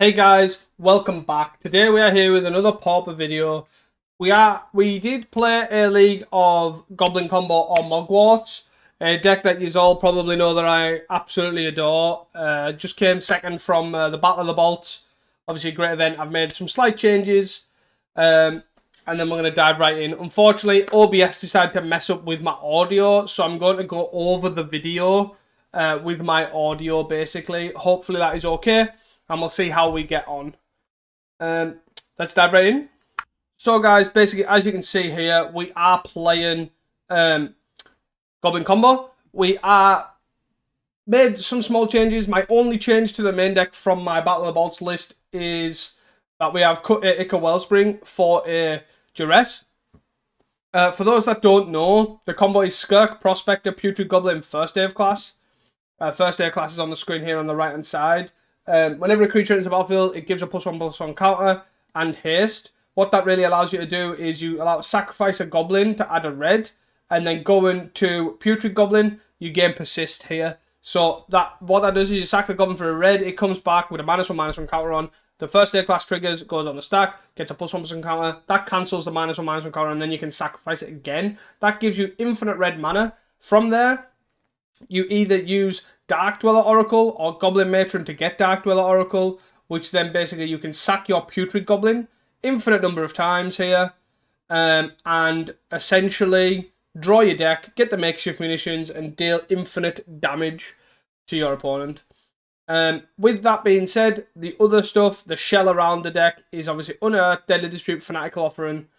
Hey guys, welcome back. Today we are here with another Pauper video. We did play a league of Goblin Combo on Mugworts, a deck that you all probably know that I absolutely adore. Just came second from the Battle of the Bolts. Obviously a great event. I've made some slight changes, and then we're going to dive right in. Unfortunately, OBS decided to mess up with my audio, so I'm going to go over the video with my audio basically. Hopefully that is okay. And we'll see how we get on. Let's dive right in. So guys, basically, as you can see here, we are playing Goblin Combo. We are made some small changes. My only change to the main deck from my Battle of the Bolts list is that we have cut Ica Wellspring for a Duress. For those that don't know, the combo is Skirk, Prospector, Putrid Goblin, First Aid class. First Aid class is on the screen here on the right hand side. Whenever a creature enters the battlefield, it gives a +1/+1 counter and haste. What that really allows you to do is you allow to sacrifice a goblin to add a red, and then going to Putrid Goblin, you gain persist here. So what that does is you sack the goblin for a red, it comes back with a -1/-1 counter on. The first aid class triggers, goes on the stack, gets a +1/+1 counter. That cancels the -1/-1 counter, and then you can sacrifice it again. That gives you infinite red mana. From there, you either use Dark Dweller Oracle or Goblin Matron to get Dark Dweller Oracle, which then basically you can sack your Putrid Goblin infinite number of times here, and essentially draw your deck, get the makeshift munitions, and deal infinite damage to your opponent. With that being said, the other stuff, the shell around the deck, is obviously Unearth, Deadly Dispute, Fanatical Offering,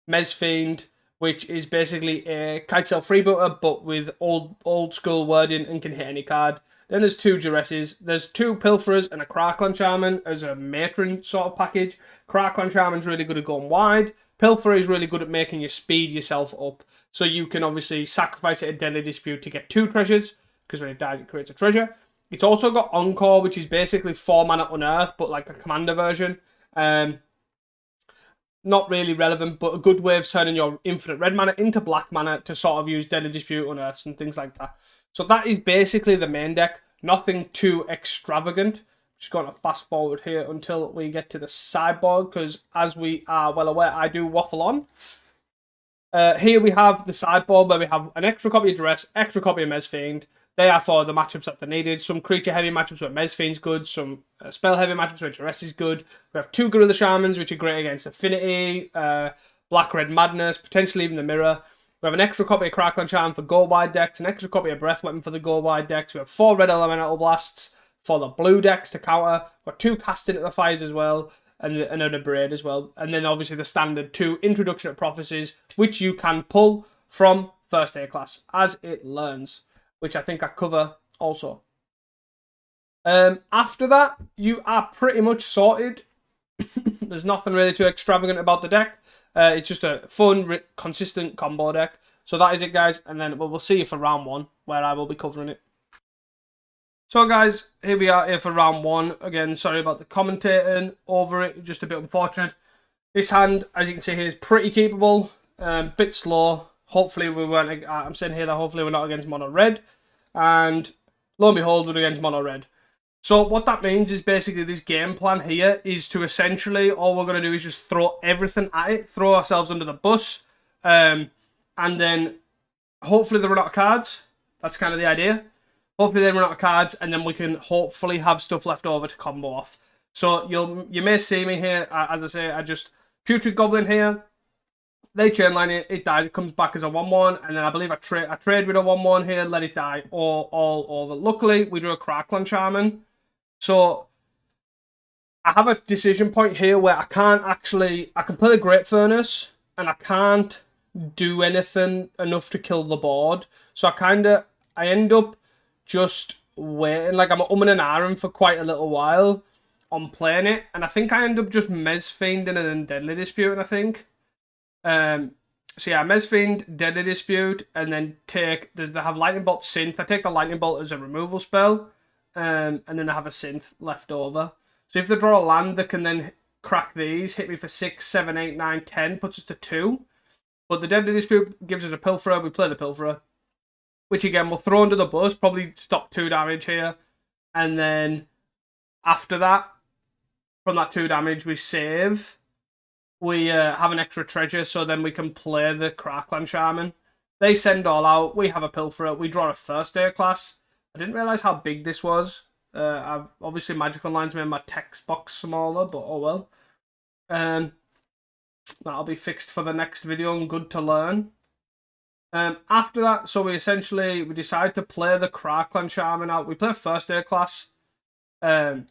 Mezfiend, which is basically a Kitesail freebooter, but with old school wording and can hit any card. Then there's two Duresses. There's two Pilferers and a Crackland Shaman as a Matron sort of package. Crackland Shaman's really good at going wide. Pilferer is really good at making you speed yourself up. So you can obviously sacrifice it at Deadly Dispute to get 2 treasures, because when it dies it creates a treasure. It's also got Encore, which is basically 4 mana Unearth, but like a commander version. Not really relevant, but a good way of turning your infinite red mana into black mana to sort of use Deadly Dispute, Unearths, and things like that. So that is basically the main deck. Nothing too extravagant. Just going to fast forward here until we get to the sideboard, because as we are well aware, I do waffle on. Here we have the sideboard where we have an extra copy of Duress, extra copy of Mezfiend. They are for the matchups that they needed. Some creature-heavy matchups where Mezfiend's good. Some spell-heavy matchups where Duress is good. We have 2 Gorilla Shamans, which are great against Affinity, Black-Red Madness, potentially even the Mirror. We have an extra copy of Crackland Shaman for go-wide decks, an extra copy of Breath Weapon for the go-wide decks. We have 4 Red Elemental Blasts for the blue decks to counter. We've got 2 Casting at the Fires as well, and a Braid as well. And then obviously the standard 2 Introduction of Prophecies, which you can pull from First Aid class as it learns, which I think I cover also. After that, you are pretty much sorted. There's nothing really too extravagant about the deck. It's just a fun, consistent combo deck. So that is it, guys. And then we'll see you for round 1, where I will be covering it. So, guys, here we are here for round 1. Again, sorry about the commentating over it. Just a bit unfortunate. This hand, as you can see here, is pretty keepable. Bit slow. Hopefully we weren't. I'm saying here that hopefully we're not against mono red, and lo and behold, we're against mono red. So what that means is basically this game plan here is to essentially all we're going to do is just throw everything at it, throw ourselves under the bus, and then hopefully they run out of cards. That's kind of the idea. Hopefully they run out of cards, and then we can hopefully have stuff left over to combo off. So you may see me here, as I say, I just Putrid Goblin here. They chainline it, it dies, it comes back as a 1/1, and then I believe I trade with a 1/1 here, let it die, all over. Luckily, we drew a Crackland Shaman. So, I have a decision point here where I can play the Great Furnace, and I can't do anything enough to kill the board. So I end up just waiting, like I'm umming and ahhing for quite a little while on playing it, and I think I end up just Mezfiending and then Deadly Disputing, I think. So yeah, Mezfiend, Deadly Dispute, and then they have Lightning Bolt Synth. I take the Lightning Bolt as a removal spell, and then I have a Synth left over. So if they draw a land, they can then crack these, hit me for 6, 7, 8, 9, 10, puts us to 2. But the Deadly Dispute gives us a Pilferer, we play the Pilferer, which again we'll throw under the bus, probably stop 2 damage here, and then after that, from that 2 damage we save, we have an extra treasure, so then we can play the Crackland Shaman. They send all out, we have a Pilferer, we draw a first air class. I didn't realise how big this was. I've obviously Magic Online's made my text box smaller, but oh well. That'll be fixed for the next video and good to learn. After that, so we decide to play the Crackland Shaman out. We play first air class. So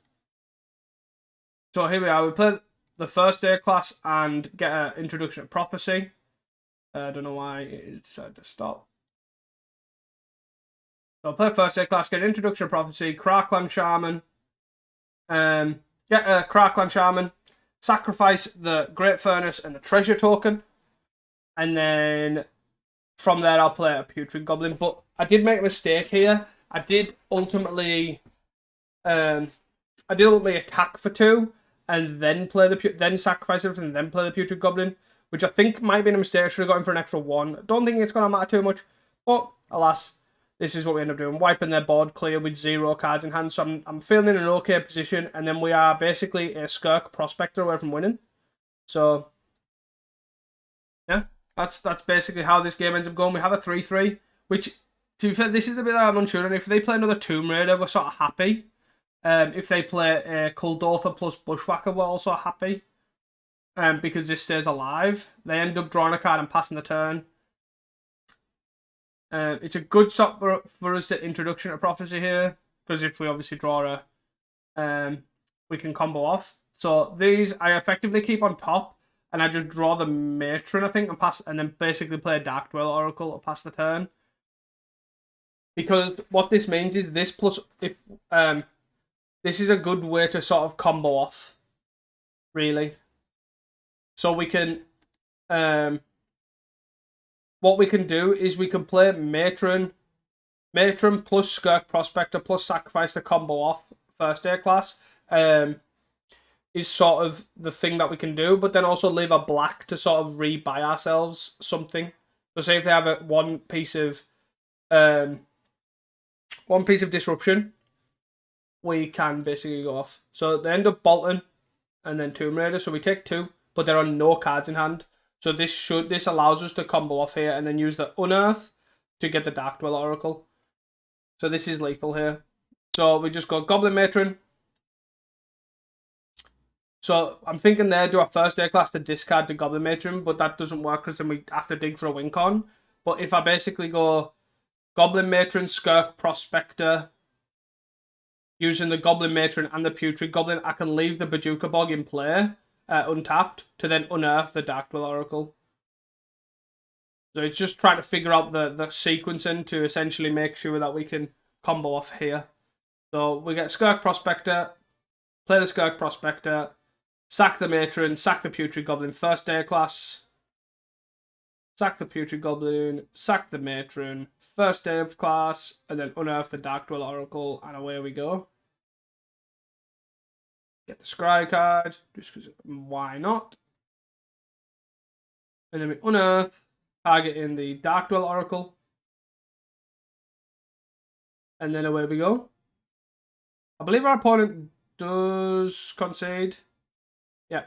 here we are. We play the first air class and get an introduction to prophecy. I don't know why it is decided to stop. So I'll play first air class, get an introduction to prophecy, Crackland Shaman. Get a Crackland Shaman, sacrifice the Great Furnace and the treasure token, and then from there I'll play a Putrid Goblin. But I did make a mistake here. I did ultimately attack for 2 and then sacrifice everything and then play the Putrid Goblin, which I think might have been a mistake. I should have got him for an extra 1. I don't think it's going to matter too much, but alas, this is what we end up doing. Wiping their board clear with 0 cards in hand, so I'm feeling in an okay position, and then we are basically a Skirk Prospector away from winning. So, yeah, that's basically how this game ends up going. We have a 3-3, which, to be fair, this is the bit that I'm unsure on. If they play another Tomb Raider, we're sort of happy. If they play Kuldotha plus Bushwhacker, we're also happy. Because this stays alive. They end up drawing a card and passing the turn. It's a good stop for us to introduction to prophecy here, because if we obviously draw we can combo off. So these I effectively keep on top, and I just draw the Matron, I think, and then basically play a Dark Dweller Oracle to pass the turn. Because what this means is this is a good way to sort of combo off, really. So we can what we can do is we can play Matron plus Skirk Prospector plus sacrifice the combo off first air class. Is sort of the thing that we can do, but then also leave a black to sort of rebuy ourselves something. So say if they have one piece of disruption, we can basically go off. So they end up Bolton and then Tomb Raider. So we take 2, but there are no cards in hand. So this allows us to combo off here and then use the Unearth to get the Dark Dweller Oracle. So this is lethal here. So we just go Goblin Matron. So I'm thinking there, do a first air class to discard the Goblin Matron, but that doesn't work because then we have to dig for a win con. But if I basically go Goblin Matron, Skirk Prospector, using the Goblin Matron and the Putrid Goblin, I can leave the Bajuka Bog in play, untapped, to then unearth the Dark Dweller Oracle. So it's just trying to figure out the sequencing to essentially make sure that we can combo off here. So we get Skirk Prospector, play the Skirk Prospector, sack the Matron, sack the Putrid Goblin, first air class, sack the Putrid Goblin, sack the Matron, first air class, and then unearth the Dark Dweller Oracle, and away we go. Get the Scry card, just because why not? And then we unearth, targeting the Dark Dweller Oracle. And then away we go. I believe our opponent does concede. Yeah,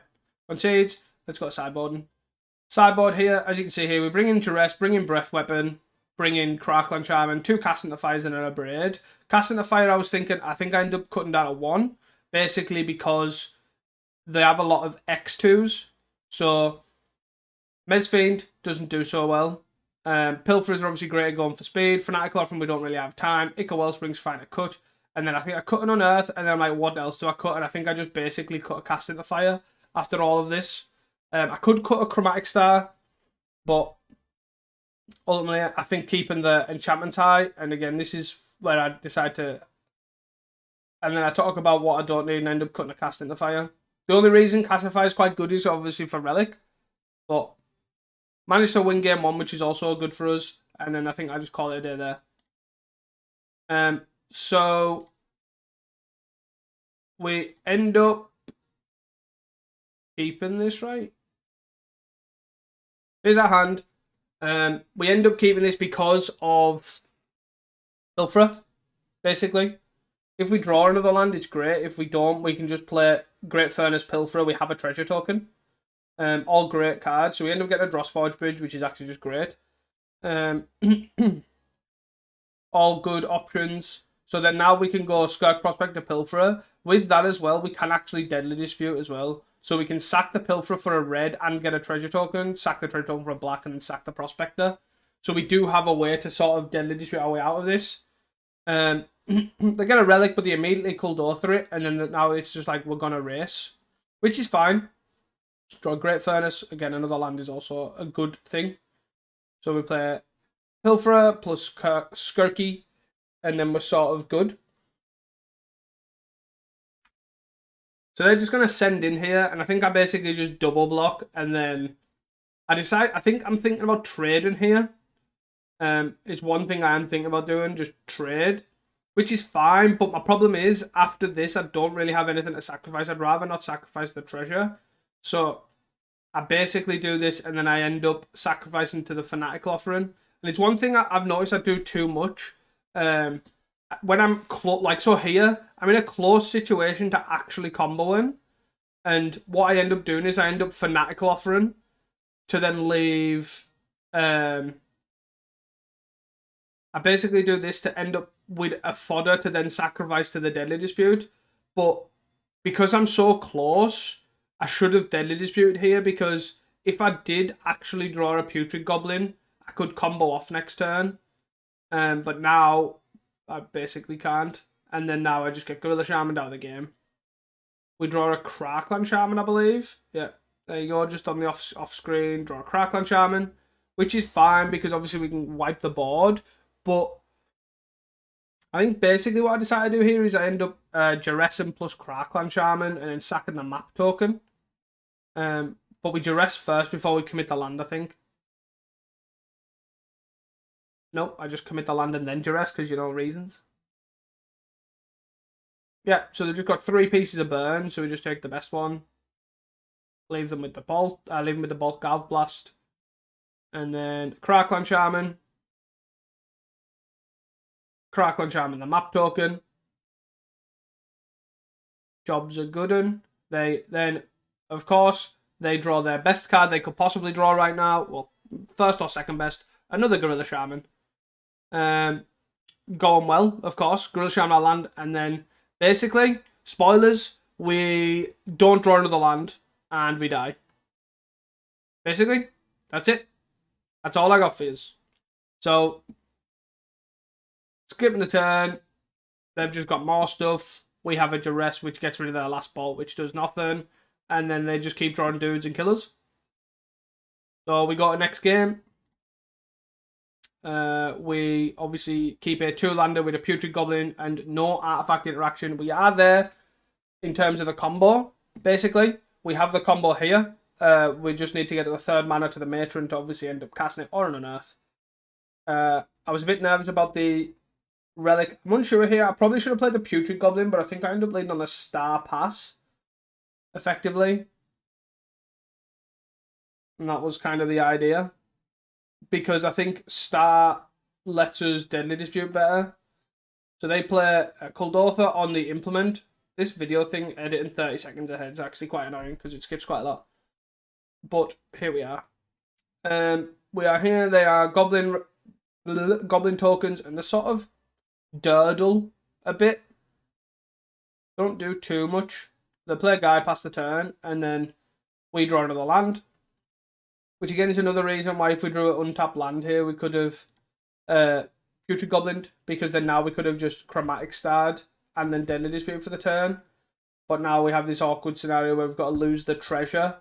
concedes. Let's go sideboarding. Sideboard here, as you can see here, we bring in Duress, bring in Breath Weapon, bring in Crackland Shaman, 2 Casting the Fires and a Braid. Casting the Fire, I think I ended up cutting down to 1. Basically because they have a lot of X2s. So Mezfiend doesn't do so well. Pilferers are obviously great at going for speed. Fanatical Offering, we don't really have time. Ica Wellspring's fine to cut. And then I think I cut an Unearth, and then I'm like, what else do I cut? And I think I just basically cut a Cast into Fire after all of this. I could cut a Chromatic Star, but ultimately I think keeping the enchantments high, and again, this is where I decide to... And then I talk about what I don't need and end up cutting a Cast into Fire. The only reason Cast into Fire is quite good is obviously for Relic, but managed to win game 1, which is also good for us. And then I think I just call it a day there. So we end up keeping this, right? Here's our hand. We end up keeping this because of Pilferer, basically. If we draw another land, it's great. If we don't, we can just play Great Furnace Pilferer. We have a treasure token. All great cards. So we end up getting a Drossforge Bridge, which is actually just great. All good options. So then now we can go Skirk Prospector Pilferer. With that as well, we can actually Deadly Dispute as well. So we can sack the Pilferer for a red and get a treasure token, sack the treasure token for a black, and then sack the Prospector. So we do have a way to sort of Deadly Dispute our way out of this. They get a relic, but they immediately Kuldotha it, and then now it's just like we're gonna race, which is fine. Draw Great Furnace again. Another land is also a good thing. So we play Pilferer plus Skirky, and then we're sort of good. So they're just gonna send in here, and I think I basically just double block, and then I decide. I think I'm thinking about trading here. It's one thing I am thinking about doing, just trade, which is fine. But my problem is after this, I don't really have anything to sacrifice. I'd rather not sacrifice the treasure. So I basically do this, and then I end up sacrificing to the Fanatical Offering. And it's one thing I've noticed I do too much. When I'm close, so here, I'm in a close situation to actually combo in. And what I end up doing is I end up Fanatical Offering to then leave. I basically do this to end up with a fodder to then sacrifice to the Deadly Dispute. But because I'm so close, I should have Deadly Disputed here, because if I did actually draw a Putrid Goblin, I could combo off next turn. But now I basically can't. And then now I just get Gorilla Shaman out of the game. We draw a Crackland Shaman, I believe. Yeah, there you go, just on the off screen. Draw a Crackland Shaman, which is fine because obviously we can wipe the board. But I think basically what I decided to do here is I end up Jeressing plus Crackland Shaman and then sacking the map token. But we Jeress first before we commit the land, I think. Nope, I just commit the land and then Jeress because you know reasons. Yeah, so they've just got 3 pieces of burn, so we just take the best one. Leave them with the bolt. Leave them with the Bolt Galv Blast. And then Crackland Shaman. Crackland Shaman, the map token. Jobs are good un. They then, of course, they draw their best card they could possibly draw right now. Well, first or second best. Another Gorilla Shaman. Going well, of course. Gorilla Shaman land, and then basically, spoilers, we don't draw another land, and we die. Basically, that's it. That's all I got for you. So, skipping the turn, they've just got more stuff. We have a Duress, which gets rid of their last bolt, which does nothing. And then they just keep drawing dudes and killers. So we got a next game. We obviously keep a 2-lander with a Putrid Goblin and no artifact interaction. We are there in terms of the combo. Basically, we have the combo here. We just need to get the 3rd mana to the Matron to obviously end up casting it or on an Earth. I was a bit nervous about the Relic. I'm unsure here. I probably should have played the Putrid Goblin, but I think I ended up leading on the Star Pass, effectively. And that was kind of the idea. Because I think Star lets us Deadly Dispute better. So they play Kuldotha on the implement. This video thing, editing 30 seconds ahead, is actually quite annoying because it skips quite a lot. But here we are. We are here. They are Goblin tokens, and they're sort of durdle a bit. Don't do too much. They play a guy past the turn, and then we draw another land. Which again is another reason why if we drew an untapped land here, we could have Putrid Goblin, because then now we could have just Chromatic Starred and then Deadly Dispute for the turn. But now we have this awkward scenario where we've got to lose the treasure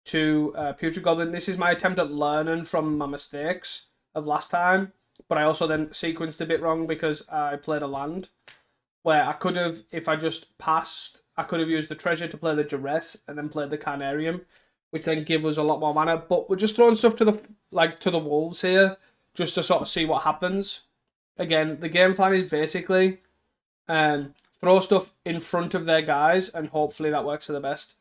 to Putrid Goblin. This is my attempt at learning from my mistakes of last time. But I also then sequenced a bit wrong because I played a land where I could have, if I just passed, I could have used the treasure to play the Duress and then played the Carnarium, which then give us a lot more mana. But we're just throwing stuff to the wolves here, just to sort of see what happens. Again, the game plan is basically throw stuff in front of their guys, and hopefully that works for the best.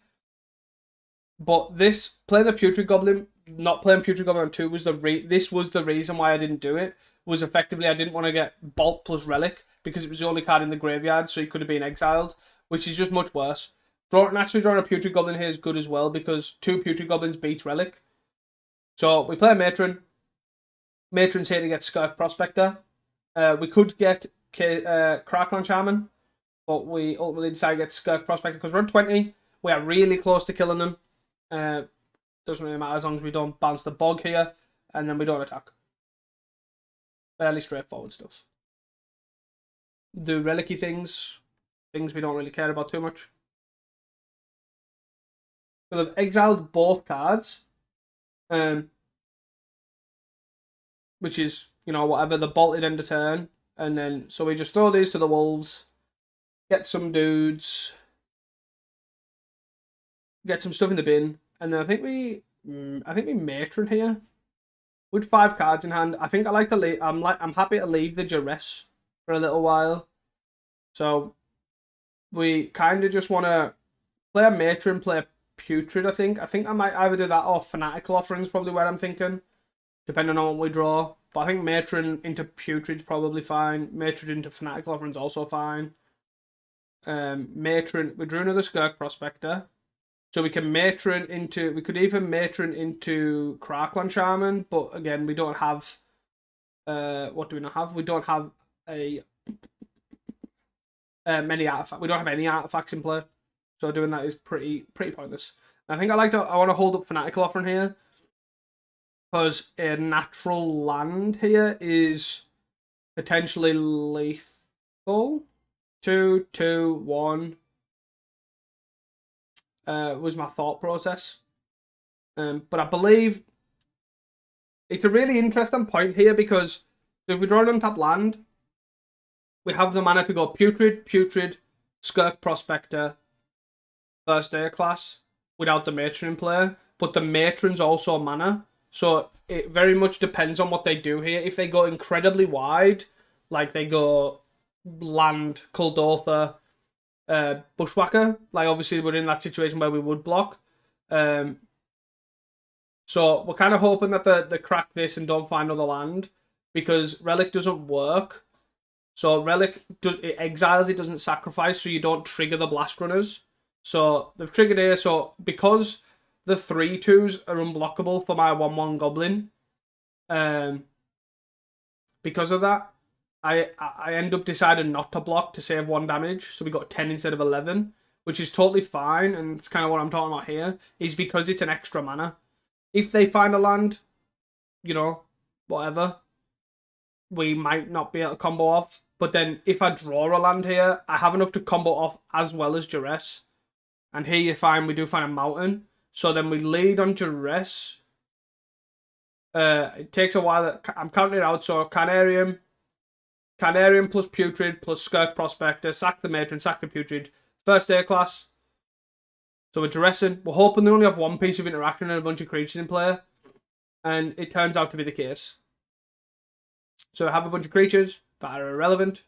But this, playing the Putrid Goblin, not playing Putrid Goblin on 2 this was the reason why I didn't do it. Was effectively I didn't want to get Bolt plus Relic because it was the only card in the graveyard, so he could have been exiled, which is just much worse. Naturally drawing a Putrid Goblin here is good as well, because 2 Putrid Goblins beats Relic. So we play Matron. Matron's here to get Skirk Prospector. We could get Crackland Shaman, but we ultimately decide to get Skirk Prospector because we're on 20. We are really close to killing them. Doesn't really matter as long as we don't bounce the bog here, and then we don't attack. Fairly straightforward stuff. Do relic-y things we don't really care about too much. So they've exiled both cards, which is, you know, whatever, the bolted end of turn, and then so we just throw these to the wolves, get some dudes, get some stuff in the bin, and then I think we matron here with 5 cards in hand. I think I like to leave. I'm happy to leave the duress for a little while. So we kind of just want to play a matron, play a putrid. I think I might either do that or fanatical offerings, probably where I'm thinking, depending on what we draw. But I think matron into putrid's probably fine. Matron into fanatical offerings also fine. Matron, we drew another Skirk Prospector. So we can matron into, we could even matron into Crackland Shaman, but again, we don't have, what do we not have? We don't have many artifacts. We don't have any artifacts in play. So doing that is pretty pointless. I think I want to hold up Fanatical Offering here, because a natural land here is potentially lethal. 2, 2, 1. Was my thought process. But I believe it's a really interesting point here, because if we draw an untapped land, we have the mana to go Putrid, Skirk Prospector, first air class without the matron in play. But the matron's also mana, so it very much depends on what they do here. If they go incredibly wide, like they go land, Kuldotha, Bushwhacker, like obviously we're in that situation where we would block. So we're kind of hoping that they crack this and don't find another land, because Relic doesn't work. So Relic it exiles, it doesn't sacrifice, so you don't trigger the Blast Runners. So they've triggered here. So because the 3/2s are unblockable for my 1/1 Goblin, because of that, I end up deciding not to block to save 1 damage. So we got 10 instead of 11, which is totally fine. And it's kind of what I'm talking about here, is because it's an extra mana. If they find a land, you know, whatever, we might not be able to combo off. But then if I draw a land here, I have enough to combo off as well as duress. And here you find we do find a mountain. So then we lead on duress. It takes a while. I'm counting it out. So Carnarium plus Putrid plus Skirk Prospector, sack the matron, sack the Putrid, first air class. So we're duressing. We're hoping they only have 1 piece of interaction and a bunch of creatures in play, and it turns out to be the case. So I have a bunch of creatures that are irrelevant.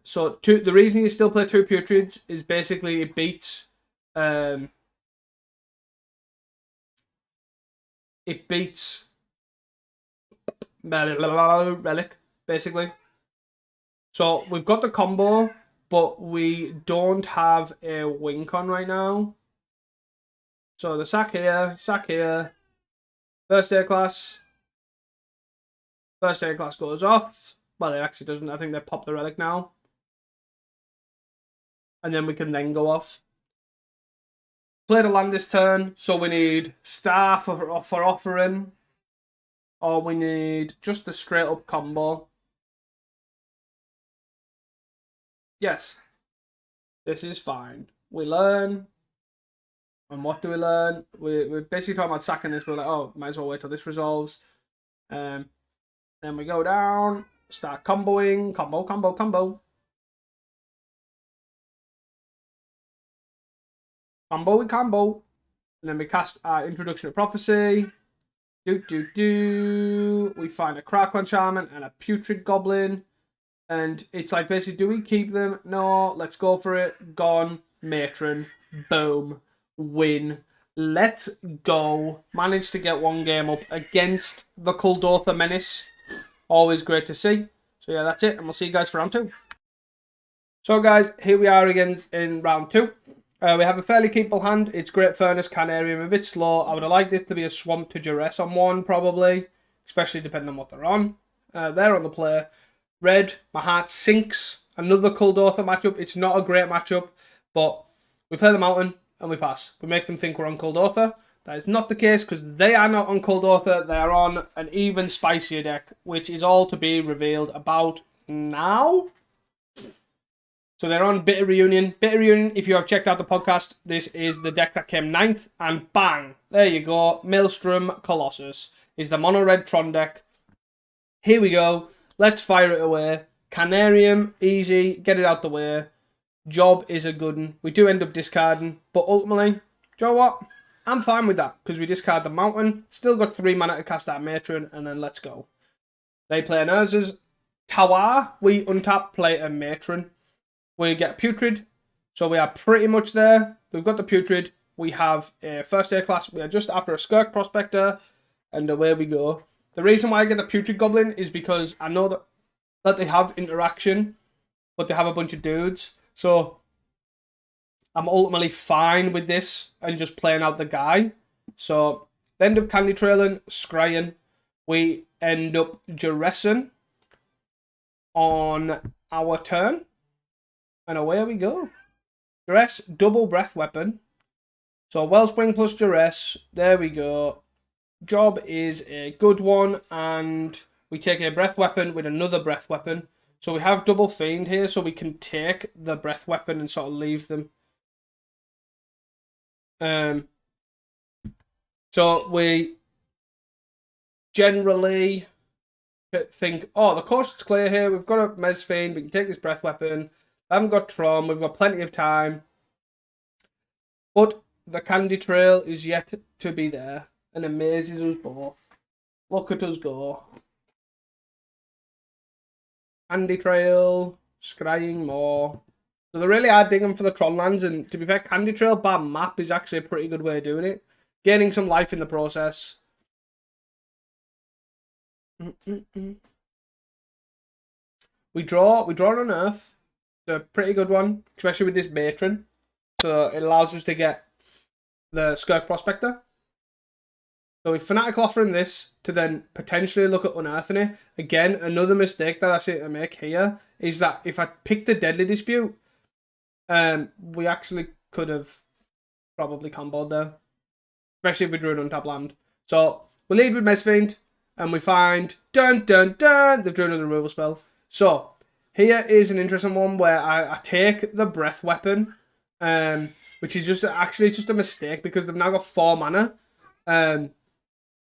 So the reason you still play 2 Putrids is basically it beats Relic, basically. So we've got the combo, but we don't have a wink on right now. So the sack here, first air class goes off. Well, it actually doesn't. I think they pop the Relic now. And then we can then go off. Play the land this turn, so we need Star for offering. Or we need just the straight up combo. Yes. This is fine. We learn. And what do we learn? We're basically talking about sacking this, but we're like, oh, might as well wait till this resolves. Then we go down. Start comboing. Combo. Combo, and then we cast our Introduction to Prophecy. We find a Crackland Shaman and a Putrid Goblin. And it's like, basically, do we keep them? No, let's go for it. Gone. Matron. Boom. Win. Let's go. Managed to get 1 game up against the Kuldotha Menace. Always great to see. So yeah, that's it, and we'll see you guys for round 2. So guys, here we are again in round 2. We have a fairly keepable hand. It's Great Furnace, Canarium, a bit slow. I would have liked this to be a Swamp to Duress on one, probably. Especially depending on what they're on. They're on the play. Red, my heart sinks. Another Kuldotha matchup. It's not a great matchup, but we play the Mountain and we pass. We make them think we're on Kuldotha. That is not the case because they are not on Kuldotha. They are on an even spicier deck, which is all to be revealed about now. So they're on Bitter Reunion. Bitter Reunion, if you have checked out the podcast, this is the deck that came 9th. And bang, there you go. Maelstrom Colossus is the mono-red Tron deck. Here we go. Let's fire it away. Canarium, easy. Get it out the way. Job is a good one. We do end up discarding. But ultimately, do you know what? I'm fine with that. Because we discard the Mountain. Still got 3 mana to cast out Matron. And then let's go. They play an Urza's Tower. We untap, play a Matron. We get Putrid, so we are pretty much there. We've got the Putrid. We have a first air class. We are just after a Skirk Prospector, and away we go. The reason why I get the Putrid Goblin is because I know that they have interaction, but they have a bunch of dudes. So I'm ultimately fine with this and just playing out the guy. So they end up Candy Trailing, Scrying. We end up Duressing on our turn. And away we go. Duress, double breath weapon. So Wellspring plus Duress. There we go. Job is a good one. And we take a breath weapon with another breath weapon. So we have double Fiend here. So we can take the breath weapon and sort of leave them. So we generally think, oh, the coast's clear here. We've got a Mez Fiend. We can take this breath weapon. I haven't got Tron, we've got plenty of time. But the Candy Trail is yet to be there and amazes us both. Look at us go. Candy Trail, scrying more. So they really are digging for the Tron lands, and to be fair, Candy Trail by map is actually a pretty good way of doing it. Gaining some life in the process. We draw on Earth. It's a pretty good one, especially with this Matron. So it allows us to get the Skirk Prospector. So with Fanatical offering this to then potentially look at unearthing it. Again, another mistake that I see to make here is that if I picked the Deadly Dispute, we actually could have probably comboed there. Especially if we drew an untap land. So we lead with Mezfiend and we find they've drew another removal spell. So here is an interesting one where I take the breath weapon, which is just a mistake because they've now got 4 mana.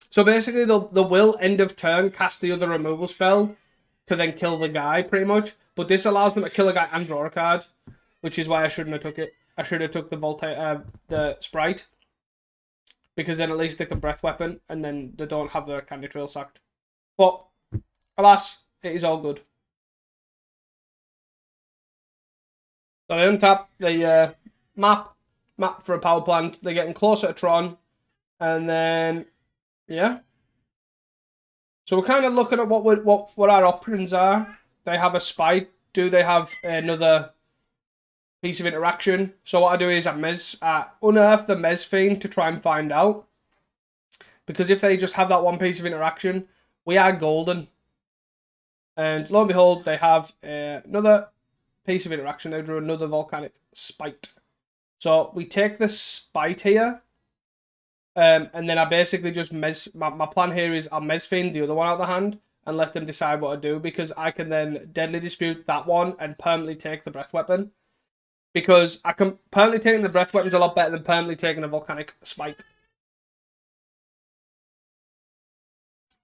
So basically, they will end of turn cast the other removal spell to then kill the guy, pretty much. But this allows them to kill a guy and draw a card, which is why I shouldn't have took it. I should have took the Sprite, because then at least they can breath weapon and then they don't have their Candy Trail sacked. But alas, it is all good. So they untap the map for a power plant. They're getting closer to Tron. And then, yeah. So we're kind of looking at what our options are. They have a Spite. Do they have another piece of interaction? So what I do is I unearth the Mez Fiend to try and find out. Because if they just have that one piece of interaction, we are golden. And lo and behold, they have another piece of interaction. They drew another Volcanic Spite. So we take the Spite here. And then I basically just my plan here is I'll Mezfiend the other one out of the hand and let them decide what to do, because I can then Deadly Dispute that one and permanently take the Breath Weapon. Because I can permanently taking the Breath Weapon's a lot better than permanently taking a Volcanic Spite.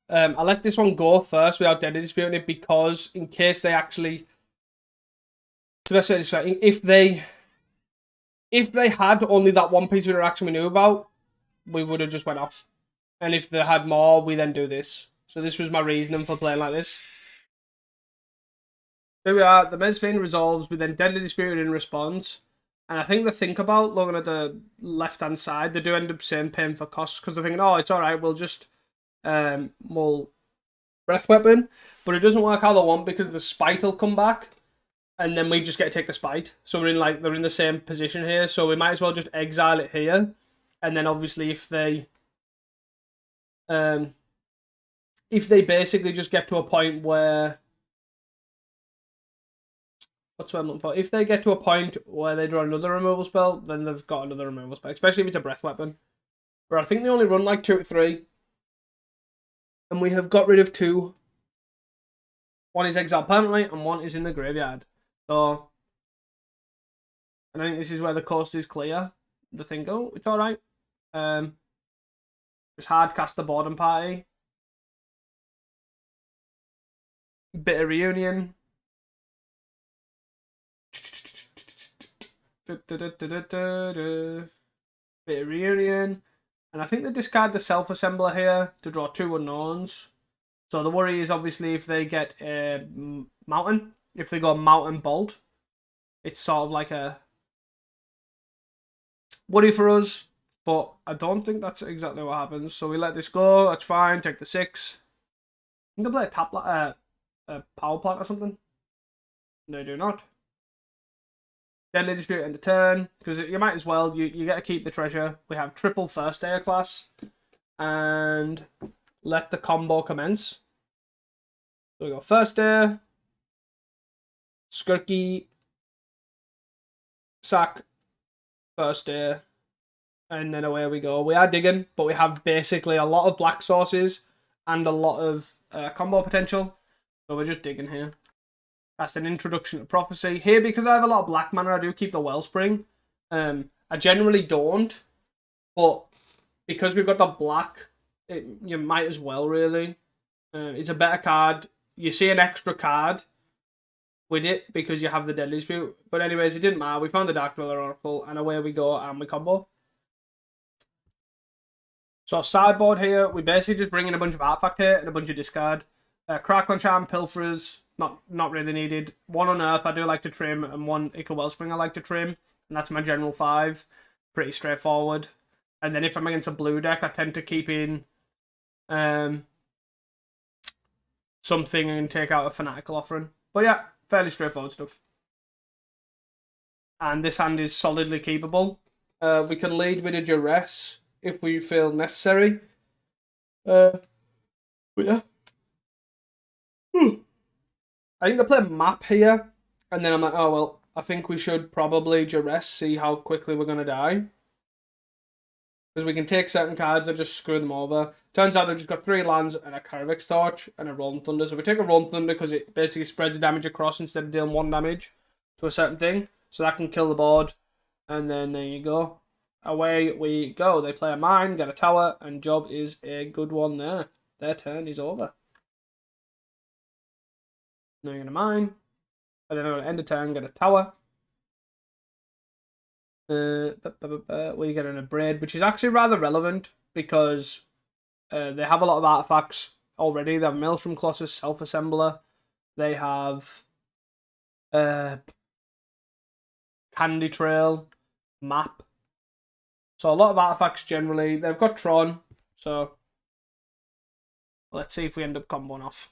I let this one go first without Deadly Disputing it, because in case they actually, it's the best way to describe it, if they had only that one piece of interaction we knew about, we would have just went off. And if they had more, we then do this. So this was my reasoning for playing like this. Here we are. The Mezfiend resolves. We then Deadly Dispute in response. And I think they think about looking at the left-hand side. They do end up saying paying for costs, because they're thinking, oh, it's alright, we'll just we'll breath weapon, but it doesn't work how they want because the spite will come back, and then we just get to take the spite. So we're in they're in the same position here, so we might as well just exile it here, and then obviously if they basically just get to a point where what's what I'm looking for? If they get to a point where they draw another removal spell, then they've got another removal spell, especially if it's a breath weapon. But I think they only run like 2 to 3. And we have got rid of 2. One is exiled permanently, and one is in the graveyard. So, and I think this is where the coast is clear. The thing, oh, it's alright. Just hard cast the boredom party. Bit of reunion. Bit of reunion. And I think they discard the self-assembler here to draw 2 unknowns. So the worry is obviously if they get a mountain. If they go mountain bolt, it's sort of like a worry for us. But I don't think that's exactly what happens. So we let this go. That's fine. Take the 6. I'm going to play a power plant or something. They do not. Deadly Dispute end of turn, because you might as well, you get to keep the treasure. We have triple first air class, and let the combo commence. So we got first air, Skirky, sack, first air, and then away we go. We are digging, but we have basically a lot of black sources and a lot of combo potential, so we're just digging here. That's an Introduction to Prophecy. Here, because I have a lot of black mana, I do keep the Wellspring. I generally don't, but because we've got the black, you might as well, really. It's a better card. You see an extra card with it because you have the Deadly Dispute. But anyways, it didn't matter. We found the Dark Dweller Oracle, and away we go, and we combo. So sideboard here, we basically just bring in a bunch of artifact here and a bunch of discard. Crackling Charm, Pilferers, not really needed. 1 Unearth I do like to trim, and 1 Ichor Wellspring I like to trim, and that's my general 5. Pretty straightforward. And then if I'm against a blue deck, I tend to keep in something and take out a Fanatical Offering. But yeah, fairly straightforward stuff. And this hand is solidly keepable. We can lead with a Duress if we feel necessary. But yeah. I think they play map here, and then I'm like, oh well, I think we should probably Duress, see how quickly we're going to die. Because we can take certain cards and just screw them over. Turns out they've just got 3 lands and a Karavix Torch and a Rolling Thunder. So we take a Rolling Thunder because it basically spreads damage across instead of dealing 1 damage to a certain thing. So that can kill the board. And then there you go. Away we go. They play a mine, get a tower, and job is a good one there. Their turn is over. Now you're going to mine. And then I'm going to end the turn, get a tower. We get an Abrade, which is actually rather relevant because they have a lot of artifacts already. They have Maelstrom Colossus, Self-Assembler. They have Candy Trail, Map. So a lot of artifacts generally. They've got Tron, so let's see if we end up comboing off.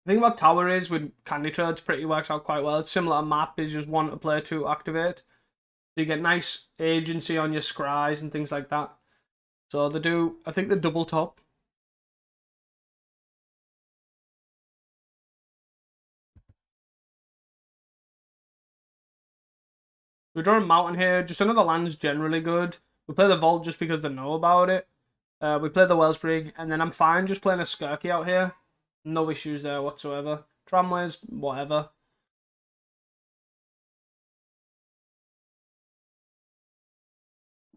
The thing about Tower is, with Candy Trail, it pretty works out quite well. It's similar to Map, is just 1 to play, 2 to activate. So you get nice agency on your scries and things like that. So they do, I think they double top. We draw a Mountain here, just another land's generally good. We play the Vault just because they know about it. We play the Wellspring, and then I'm fine just playing a Skirky out here. No issues there whatsoever. Tramways, whatever.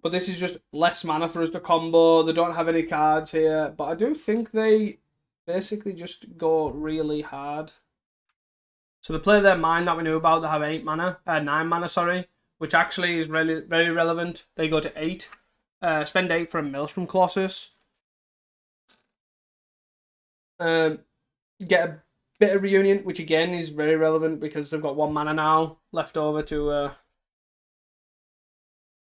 But this is just less mana for us to combo. They don't have any cards here. But I do think they basically just go really hard. So they play their mine that we knew about. They have 9 mana, sorry. Which actually is really very relevant. They go to 8. Spend 8 for a Maelstrom Colossus. Get a bit of reunion, which again is very relevant because they've got 1 mana now left over to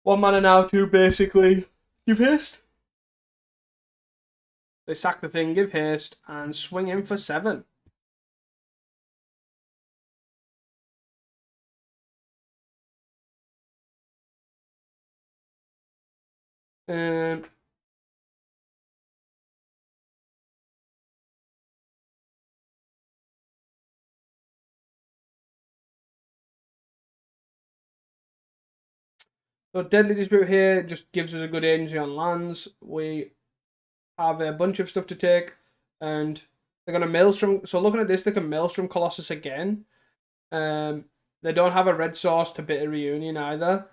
1 mana now to basically keep haste. They sack the thing, give haste, and swing in for 7. Um, so Deadly Dispute here just gives us a good agency on lands. We have a bunch of stuff to take, and they're going to Maelstrom. So looking at this, they can Maelstrom Colossus again. They don't have a red source to Bitter Reunion either,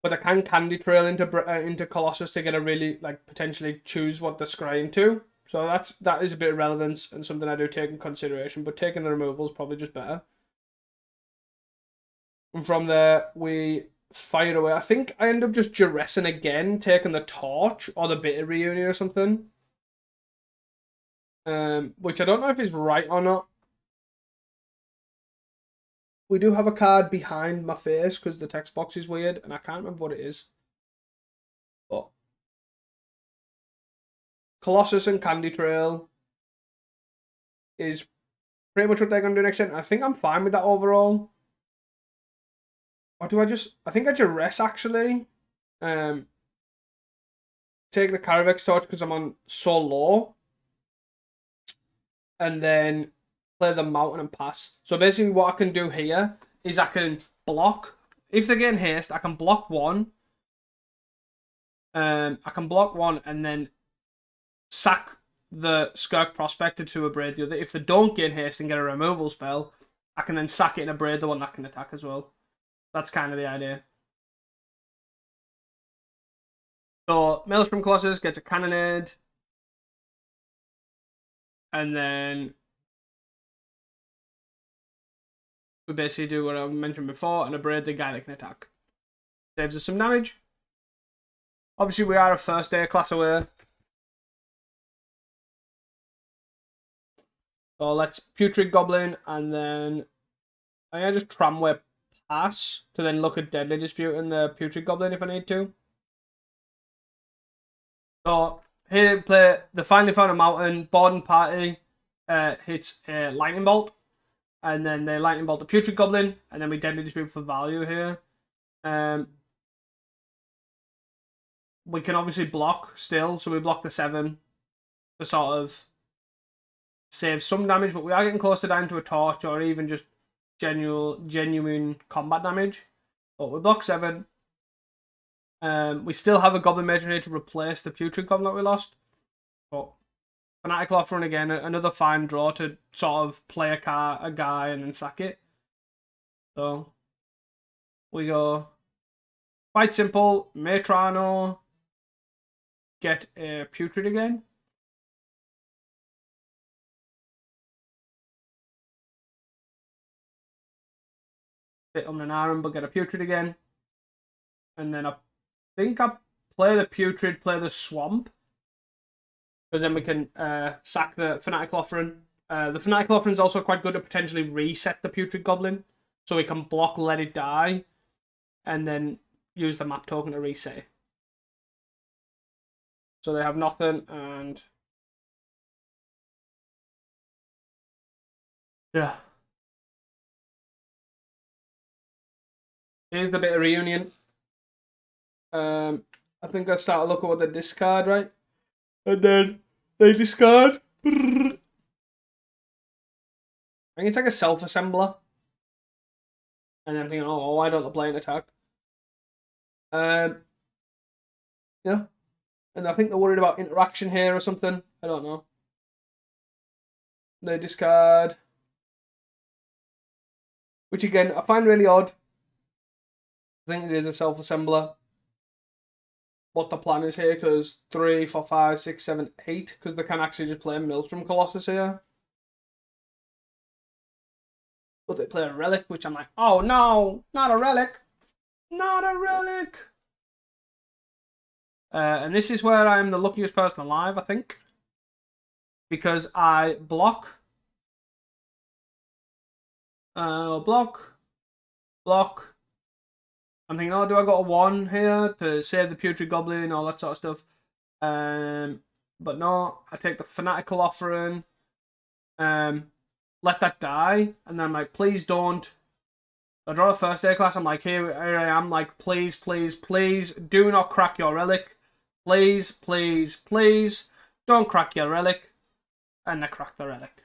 but they can Candy Trail into Colossus to get a really, like, potentially choose what they're scrying to. So that is a bit of relevance and something I do take in consideration, but taking the removal is probably just better. And from there, we fire away. I think I end up just Duressing again, taking the Torch or the Bitter Reunion or something. Which I don't know if is right or not. We do have a card behind my face because the text box is weird and I can't remember what it is. But Colossus and Candy Trail is pretty much what they're going to do next turn. I think I'm fine with that overall. Or do I just... I think I Duress, actually. Take the Caravex Torch because I'm on so low. And then play the Mountain and pass. So basically what I can do here is I can block. If they get in haste, I can block one. I can block one and then sack the Skirk Prospector to abrade the other. If they don't get in haste and get a removal spell, I can then sack it and abrade the one that can attack as well. That's kind of the idea. So Maelstrom Colossus gets a Cannonade. And then we basically do what I mentioned before and abrade the guy that can attack. Saves us some damage. Obviously, we are a first air class away. So let's Putrid Goblin and then I just Tramway pass to then look at Deadly Dispute and the Putrid Goblin if I need to. So here play the Finally Found a Mountain, Borden Party hits a Lightning Bolt. And then they Lightning Bolt the Putrid Goblin, and then we Deadly Dispute for value here. We can obviously block still, so we block the 7 to sort of save some damage, but we are getting close to down to a Torch or even just genuine combat damage. But we block 7. We still have a Goblin Major here to replace the Putrid Goblin that we lost. But Fanatical Offering again, another fine draw to sort of play a guy and then sack it. So we go quite simple. Matrano, get a Putrid again. Bit Umnanaran, but get a Putrid again. And then I think I play the Putrid, play the Swamp. Because then we can sack the Fanatical Offering. The Fanatical Offering is also quite good to potentially reset the Putrid Goblin. So we can block, let it die, and then use the map token to reset it. So they have nothing, and yeah. Here's the bit of reunion. I think I start to look at what they discard, right? And then they discard. I think it's like a self-assembler. And then I'm thinking, oh, why don't they play an attack? Yeah. And I think they're worried about interaction here or something. I don't know. They discard. Which again, I find really odd. I think it is a self-assembler. What the plan is here, because 3, 4, 5, 6, 7, 8, because they can actually just play a Maelstrom Colossus here. But they play a Relic, which I'm like, oh no, not a Relic. Not a Relic. And this is where I'm the luckiest person alive, I think. Because I block. Block. I'm thinking, oh, do I got a 1 here to save the Putrid Goblin, all that sort of stuff? But no, I take the Fanatical Offering. Let that die. And then I'm like, please don't. I draw a first aid class. I'm like, here I am. Like, please, please, please, do not crack your relic. Please, please, please, don't crack your relic. And they crack the relic.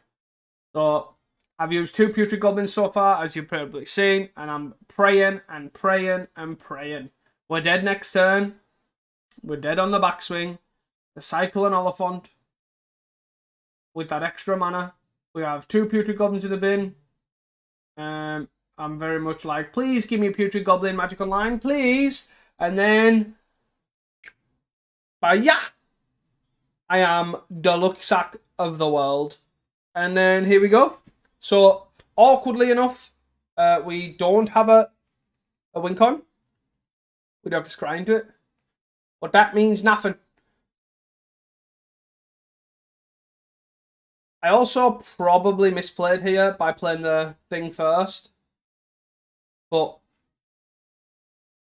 So I've used 2 Putrid Goblins so far, as you've probably seen, and I'm praying and praying and praying. We're dead next turn. We're dead on the backswing. The Cycle and Oliphant. With that extra mana, we have 2 Putrid Goblins in the bin. I'm very much like, please give me a Putrid Goblin Magic Online, please. And then, yeah, I am the lucky sack of the world. And then here we go. So, awkwardly enough, we don't have a win con. We don't have to scry into it. But that means nothing. I also probably misplayed here by playing the thing first. But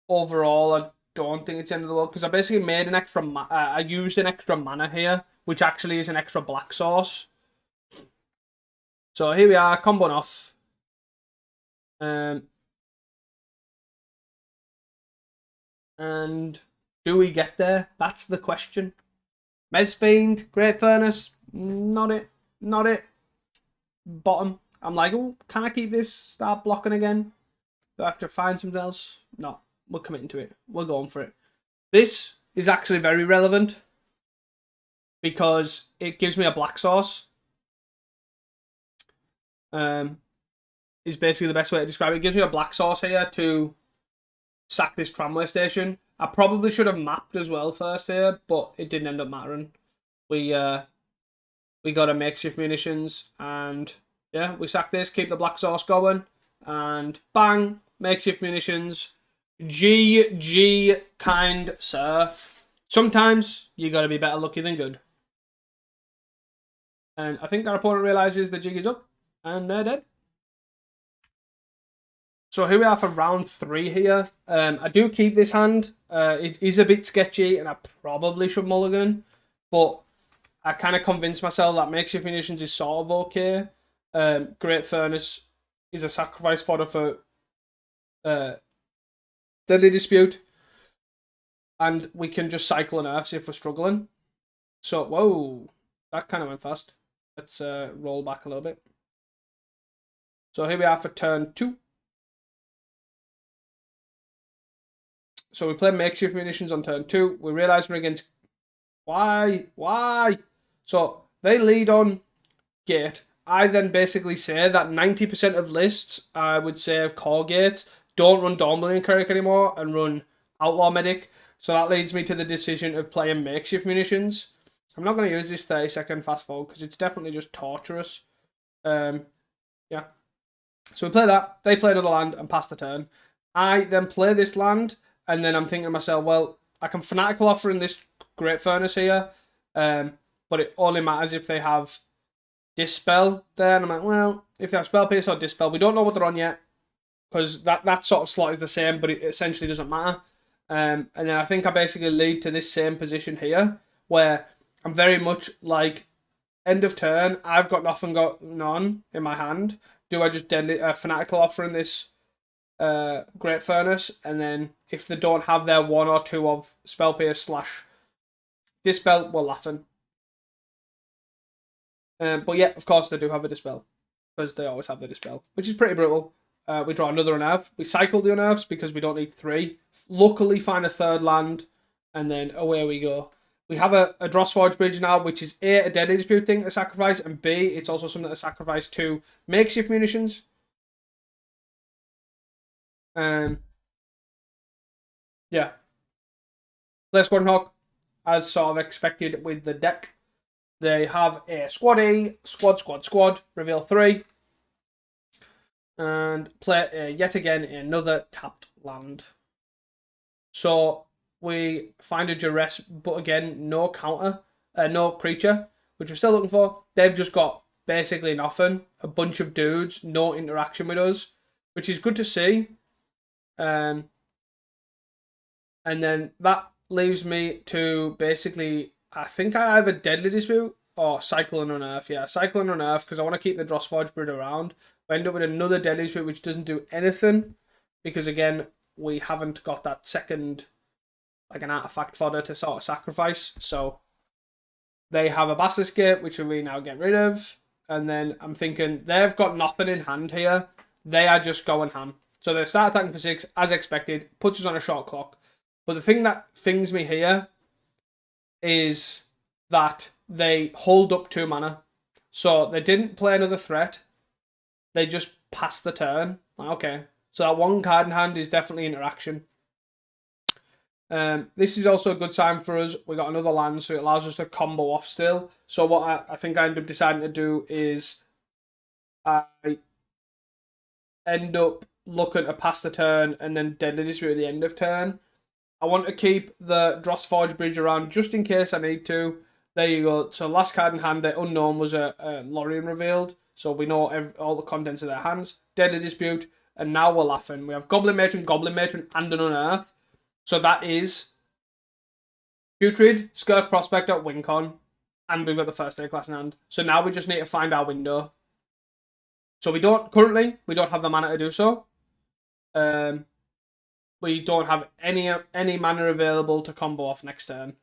overall, I don't think it's the end of the world. Because I basically made an extra... I used an extra mana here, which actually is an extra black source. So here we are, comboing off. And do we get there? That's the question. Mezfiend, Great Furnace, not it, not it. Bottom. I'm like, oh, can I keep this? Start blocking again? Do I have to find something else? No, we're committing to it. We're going for it. This is actually very relevant because it gives me a black source. Is basically the best way to describe it. It gives me a black source here to sack this tramway station. I probably should have mapped as well first here, but it didn't end up mattering. We got a makeshift munitions, and yeah, we sack this, keep the black source going, and bang, makeshift munitions. GG, kind sir. Sometimes you gotta be better lucky than good. And I think our opponent realizes the jig is up, and they're dead. So here we are for round 3 here. I do keep this hand. It is a bit sketchy, and I probably should mulligan, but I kind of convinced myself that makeshift munitions is sort of okay. Great Furnace is a sacrifice fodder for Deadly Dispute, and we can just cycle and earths if we're struggling. So, whoa, that kind of went fast. Let's roll back a little bit. So here we are for turn 2. So we play makeshift munitions on turn 2. We realise we're against... Why? So they lead on gate. I then basically say that 90% of lists, I would say, of core gates, don't run Dawnblade and Cleric anymore and run Outlaw Medic. So that leads me to the decision of playing makeshift munitions. I'm not going to use this 30-second fast forward because it's definitely just torturous. Yeah. So we play that. They play another land and pass the turn. I then play this land. And then I'm thinking to myself, well, I can Fanatical Offer in this Great Furnace here, but it only matters if they have Dispel there. And I'm like, well, if they have Spell Pierce or Dispel, we don't know what they're on yet, because that sort of slot is the same, but it essentially doesn't matter. And then I think I basically lead to this same position here, where I'm very much like, end of turn, I've got nothing going on in my hand. Do I just Fanatical Offer in this Great Furnace, and then if they don't have their 1 or 2 of Spell Pierce / Dispel, we're laughing. But yeah, of course they do have a Dispel, because they always have the Dispel, which is pretty brutal. We draw another Unearth. We cycle the Unearths because we don't need 3. Luckily find a 3rd land, and then away we go. We have a Drossforge Bridge now, which is A, a Deadly Dispute thing to sacrifice, and B, it's also something to sacrifice to makeshift munitions. Yeah. Play Squad Hawk, as sort of expected with the deck. They have a Squad A, Squad, reveal 3. And play yet again another tapped land. So we find a Duress, but again, no counter, no creature, which we're still looking for. They've just got basically nothing. A bunch of dudes, no interaction with us, which is good to see. And then that leaves me to basically I think I either Deadly Dispute or Cycle and Unearth. Yeah, Cycle and Unearth, because I want to keep the Drossforge Brood around. We end up with another Deadly Dispute, which doesn't do anything, because again, we haven't got that second, like an artifact fodder to sort of sacrifice. So they have a Basilisk Gate, which we now get rid of. And then I'm thinking, they've got nothing in hand here. They are just going ham. So they start attacking for 6, as expected, puts us on a short clock. But the thing that things me here is that they hold up 2 mana. So they didn't play another threat. They just passed the turn. Okay. So that 1 card in hand is definitely interaction. This is also a good sign for us. We got another land, so it allows us to combo off still. So what I think I end up deciding to do is I end up looking to pass the turn and then Deadly Dispute at the end of turn. I want to keep the Drossforge Bridge around just in case I need to. There you go. So last card in hand, the Unknown was a Lorien revealed. So we know all the contents of their hands. Deadly Dispute. And now we're laughing. We have Goblin Matron, and an Unearth. So that is Putrid, Skirk Prospector, Wincon. And we've got the first aid class in hand. So now we just need to find our window. So we don't have the mana to do so. We don't have any mana available to combo off next turn,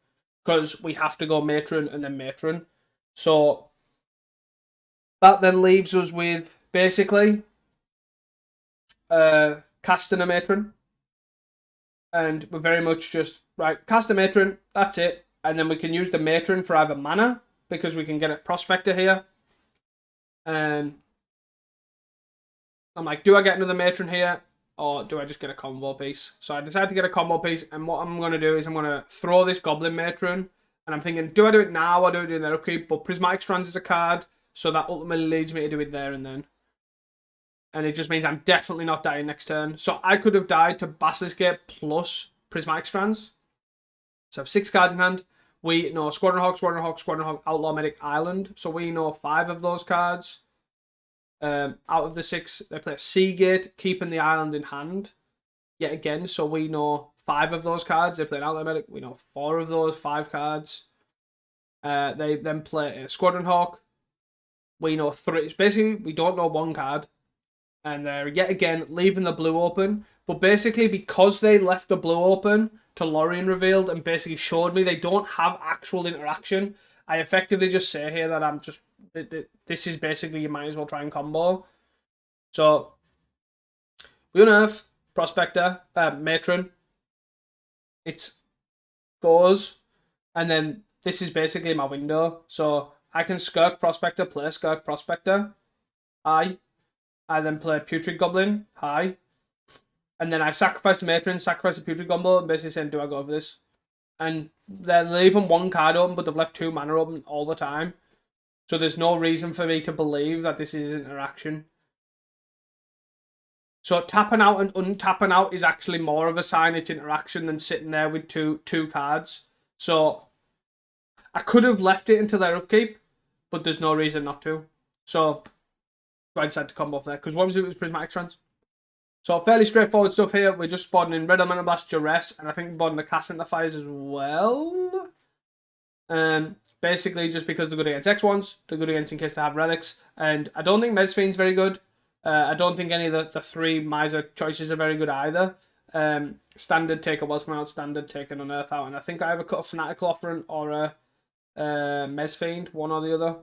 because we have to go Matron and then Matron. So that then leaves us with basically casting a Matron. And we're very much just, right, cast a Matron, that's it. And then we can use the Matron for either mana, because we can get a Prospector here. And I'm like, do I get another Matron here? Or do I just get a combo piece? So I decided to get a combo piece, and what I'm going to do is I'm going to throw this Goblin Matron, and I'm thinking, do I do it now or do I do it in their upkeep? But Prismatic Strands is a card, so that ultimately leads me to do it there and then. And it just means I'm definitely not dying next turn. So I could have died to Basilisk Gate plus Prismatic Strands. So I have 6 cards in hand. We know Squadron Hawk, Outlaw Medic, Island. So we know 5 of those cards. Out of the 6, they play a Seagate, keeping the island in hand. Yet again, so we know 5 of those cards. They play an Outlaw Medic. We know 4 of those 5 cards. They then play a Squadron Hawk. We know 3. Basically, we don't know 1 card. And they're yet again leaving the blue open. But basically, because they left the blue open to Lorien revealed and basically showed me they don't have actual interaction, I effectively just say here that I'm just... This is basically, you might as well try and combo. So, we unearth Prospector, Matron. It goes, and then this is basically my window. So, I can Skirk Prospector, play Skirk Prospector. I then play Putrid Goblin, high. And then I sacrifice the Matron, sacrifice the Putrid Goblin, and basically saying, do I go for this? And they're leaving 1 card open, but they've left 2 mana open all the time. So there's no reason for me to believe that this is interaction. So tapping out and untapping out is actually more of a sign it's interaction than sitting there with two cards. So I could have left it until their upkeep, but there's no reason not to. So I decided to combo off there, because what was it with Prismatic Strands. So fairly straightforward stuff here. We're just spawning in Red Elemental Blast, Duress, and I think we're spawning the Cast into Fires as well. Basically just because they're good against X1s, they're good against in case they have relics, and I don't think Mezfiend's very good. I don't think any of the 3 Miser choices are very good either. Standard take a Wellspring out, standard take an Unearth out, and I think I either cut a Fanatical Offering or a Mezfiend, one or the other.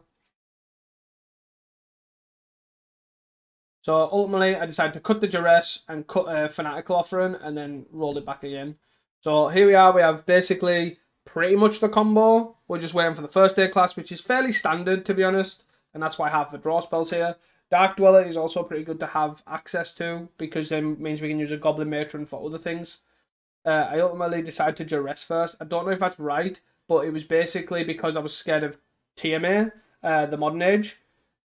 So ultimately, I decided to cut the Duress and cut a Fanatical Offering and then rolled it back again. So here we are. We have basically pretty much the combo. We're just waiting for the first aid class, which is fairly standard, to be honest. And that's why I have the draw spells here. Dark Dweller is also pretty good to have access to, because then means we can use a Goblin Matron for other things. I ultimately decided to Duress first. I don't know if that's right, but it was basically because I was scared of TMA, the Modern Age.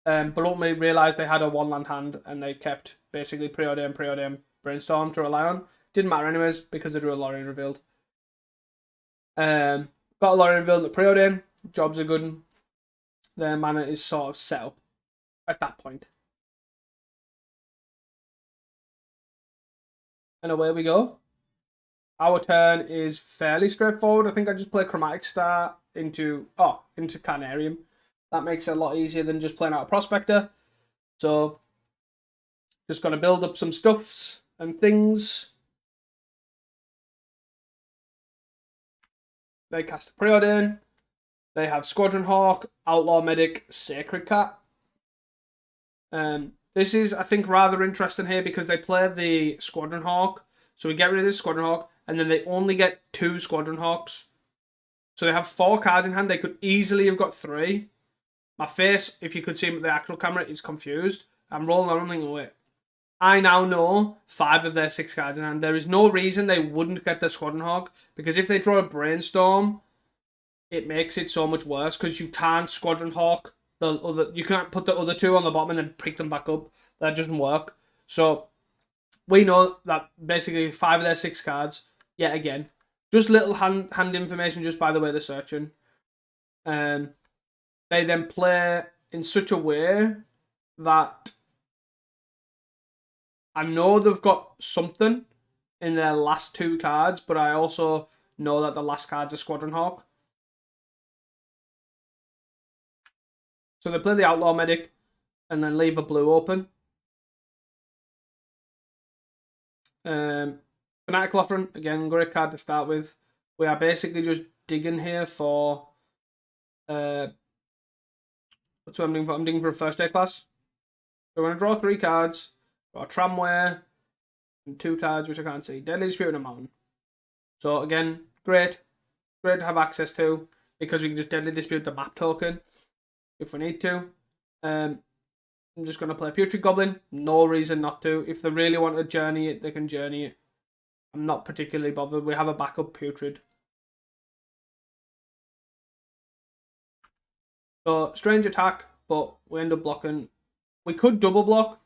But ultimately realised they had a 1-land hand, and they kept basically Preordain, Brainstorm to rely on. Didn't matter anyways, because they drew a Lorien revealed. Got a Lorien revealed at Preordain. Jobs are good. Their mana is sort of set up at that point. And away we go. Our turn is fairly straightforward. I think I just play Chromatic Star into Carnarium. That makes it a lot easier than just playing out a Prospector. So just got to build up some stuffs and things. They cast a Preordain. They have Squadron Hawk, Outlaw Medic, Sacred Cat. This is, I think, rather interesting here because they play the Squadron Hawk. So we get rid of this Squadron Hawk, and then they only get 2 Squadron Hawks. So they have 4 cards in hand. They could easily have got 3. My face, if you could see the actual camera, is confused. I'm rolling on and thinking, wait. I now know 5 of their 6 cards in hand. There is no reason they wouldn't get the Squadron Hawk, because if they draw a Brainstorm, it makes it so much worse because you can't Squadron Hawk you can't put the other 2 on the bottom and then pick them back up. That doesn't work. So we know that basically 5 of their 6 cards, yet again, just little hand information just by the way they're searching. They then play in such a way that I know they've got something in their last 2 cards, but I also know that the last card's a Squadron Hawk. So they play the Outlaw Medic and then leave a blue open. Fanatical Offering, again, great card to start with. We are basically just digging here for... That's what I'm digging for. I'm digging for a first day class. So we're going to draw 3 cards. Got a Tramway and 2 cards which I can't see. Deadly Dispute and a Mountain. So again, great to have access to because we can just Deadly Dispute the map token if we need to. I'm just going to play Putrid Goblin. No reason not to. If they really want to journey it, they can journey it. I'm not particularly bothered. We have a backup Putrid. So, strange attack, but we end up blocking. We could double block,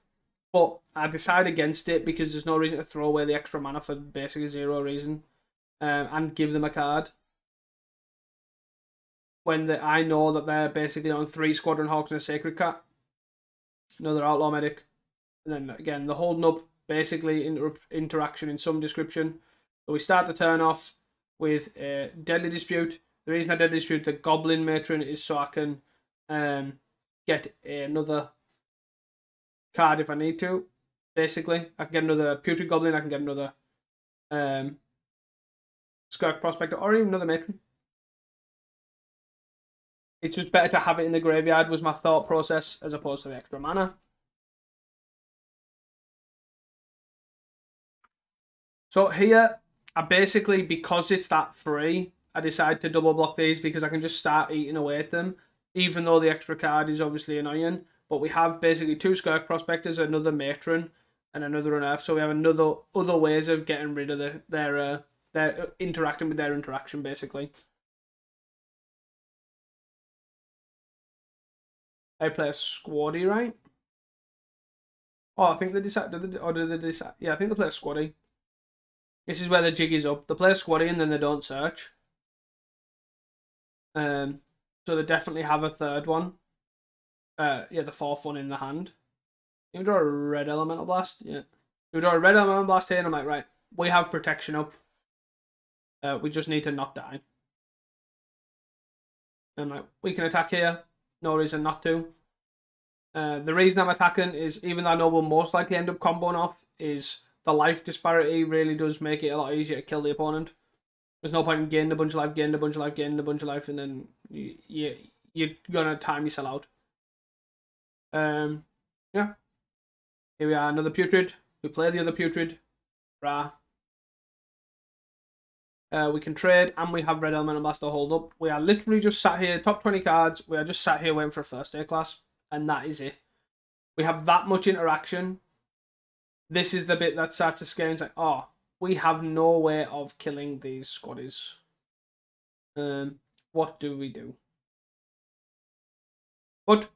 but I decide against it because there's no reason to throw away the extra mana for basically 0 reason. And give them a card. When I know that they're basically on 3 Squadron Hawks and a Sacred Cat. Another Outlaw Medic. And then again, the holding up basically interaction in some description. So we start the turn off with a Deadly Dispute. The reason I Deadly Dispute the Goblin Matron is so I can get another card if I need to. Basically, I can get another Putrid Goblin, I can get another Skirk Prospector, or even another Matron. It's just better to have it in the graveyard was my thought process as opposed to the extra mana. So here, I basically, because it's that free, I decide to double block these because I can just start eating away at them, even though the extra card is obviously annoying. But we have basically 2 Skirk Prospectors, another Matron, and another Unearth. So we have other ways of getting rid of their interacting with their interaction, basically. They play a Squaddy, right? Oh, I think they decided. Or did they decide? Yeah, I think they play a Squaddy. This is where the jig is up. They play a Squaddy and then they don't search. So they definitely have a third one. Yeah, the 4th one in the hand. You draw a red Elemental Blast. Yeah. You draw a red Elemental Blast here, and I'm like, right, we have protection up. We just need to not die. And like, we can attack here. No reason not to. The reason I'm attacking is, even though I know we'll most likely end up comboing off, is the life disparity really does make it a lot easier to kill the opponent. There's no point in gaining a bunch of life, gaining a bunch of life, gaining a bunch of life, and then you're gonna time yourself out. Yeah. Here we are, another Putrid. We play the other Putrid. Rah. We can trade, and we have Red Elemental Blast to hold up. We are literally just sat here, top 20 cards. We are just sat here waiting for a first day class, and that is it. We have that much interaction. This is the bit that starts to scare. It's like, oh, we have no way of killing these squaddies. What do we do? But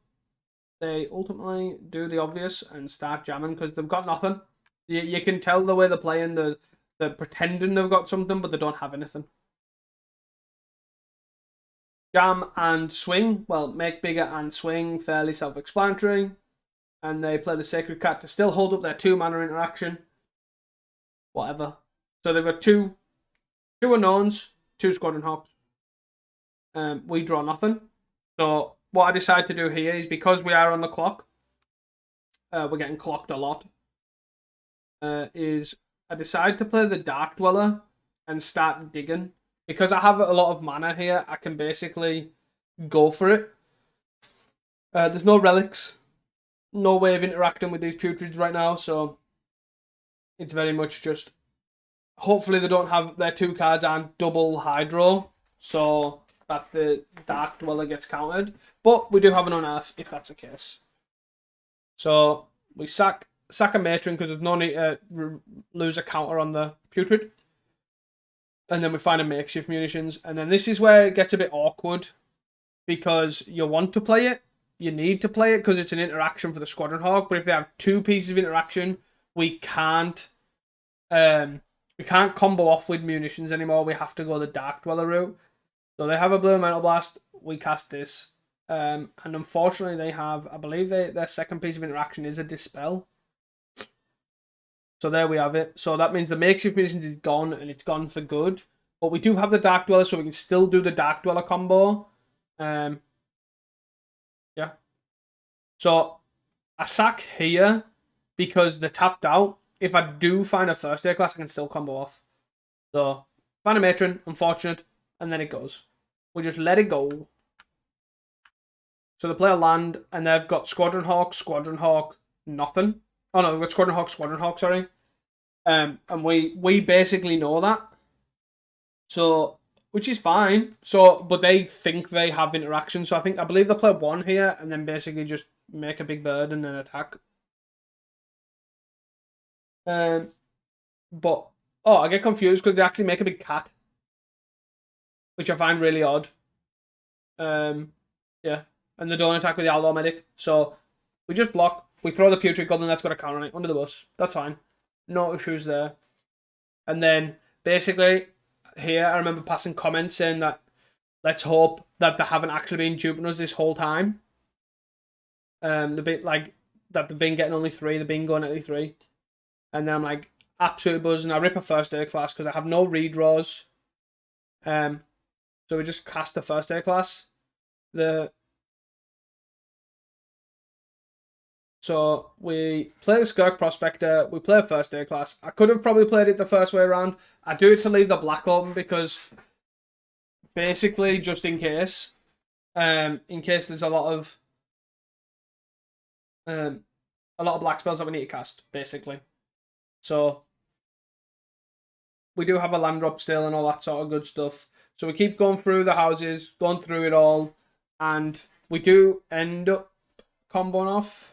they ultimately do the obvious and start jamming because they've got nothing. You can tell the way they're playing. They're pretending they've got something, but they don't have anything. Jam and swing. Well, make bigger and swing. Fairly self-explanatory. And they play the Sacred Cat to still hold up their 2 mana interaction. Whatever. So they've got two unknowns, 2 Squadron Hawks. We draw nothing. So what I decide to do here is, because we are on the clock, we're getting clocked a lot, is I decide to play the Dark Dweller and start digging. Because I have a lot of mana here, I can basically go for it. There's no relics, no way of interacting with these putrids right now, so it's very much just, hopefully they don't have their 2 cards and double Hydro, so that the Dark Dweller gets countered. But we do have an Unearth if that's the case. So we sack a Matron because there's no need to lose a counter on the Putrid. And then we find a Makeshift Munitions. And then this is where it gets a bit awkward, because you want to play it, you need to play it because it's an interaction for the Squadron Hawk. But if they have 2 pieces of interaction, we can't combo off with munitions anymore. We have to go the Dark Dweller route. So they have a Blue Mental Blast. We cast this. And unfortunately they have, I believe their second piece of interaction is a Dispel. So there we have it. So that means the Makeshift Munitions is gone, and it's gone for good. But we do have the Dark Dweller, so we can still do the Dark Dweller combo. Yeah. So I sack here because they're tapped out. If I do find a first aid class, I can still combo off. So find a Matron, unfortunate, and then it goes. We just let it go. So they play a land, and they've got Squadron Hawk, nothing. Oh no, they've got Squadron Hawk, sorry. And we basically know that. So, which is fine. So, but they think they have interaction. So I believe they play 1 here, and then basically just make a big bird and then attack. But I get confused because they actually make a big cat, which I find really odd. Yeah, and they don't attack with the Outlaw Medic. So we just block. We throw the Putrid Goblin that's got a counter on it under the bus. That's fine. No issues there. And then basically here I remember passing comments saying that let's hope that they haven't actually been duping us this whole time. The bit like that they've been getting only 3, they've been going at only 3. And then I'm like absolutely buzzing. I rip a first aid class because I have no redraws. So we just cast the first aid class. So we play the Skirk Prospector, we play a first aid class. I could have probably played it the first way around. I do it to leave the black open because basically just in case there's a lot of black spells that we need to cast, basically. So we do have a land drop still and all that sort of good stuff. So we keep going through the houses, going through it all, and we do end up comboing off.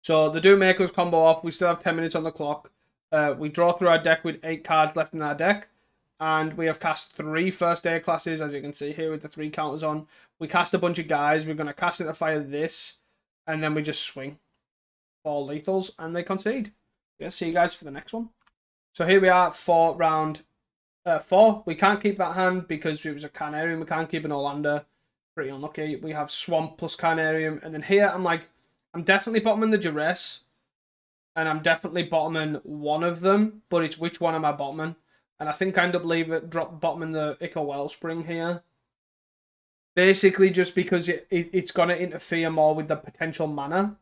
So they do make us combo off. We still have 10 minutes on the clock. We draw through our deck with 8 cards left in our deck. And we have cast 3 first aid classes, as you can see here with the 3 counters on. We cast a bunch of guys. We're going to cast it to fire this. And then we just swing 4 lethals and they concede. Yeah, see you guys for the next one. So here we are for round 4. We can't keep that hand because it was a Carnarium. We can't keep an Olander. Pretty unlucky. We have Swamp plus Carnarium. And then here I'm definitely bottoming the Duress. And I'm definitely bottoming one of them. But it's which one am I bottoming? And I think I end up bottoming the Ichor Wellspring here. Basically just because it's going to interfere more with the potential mana.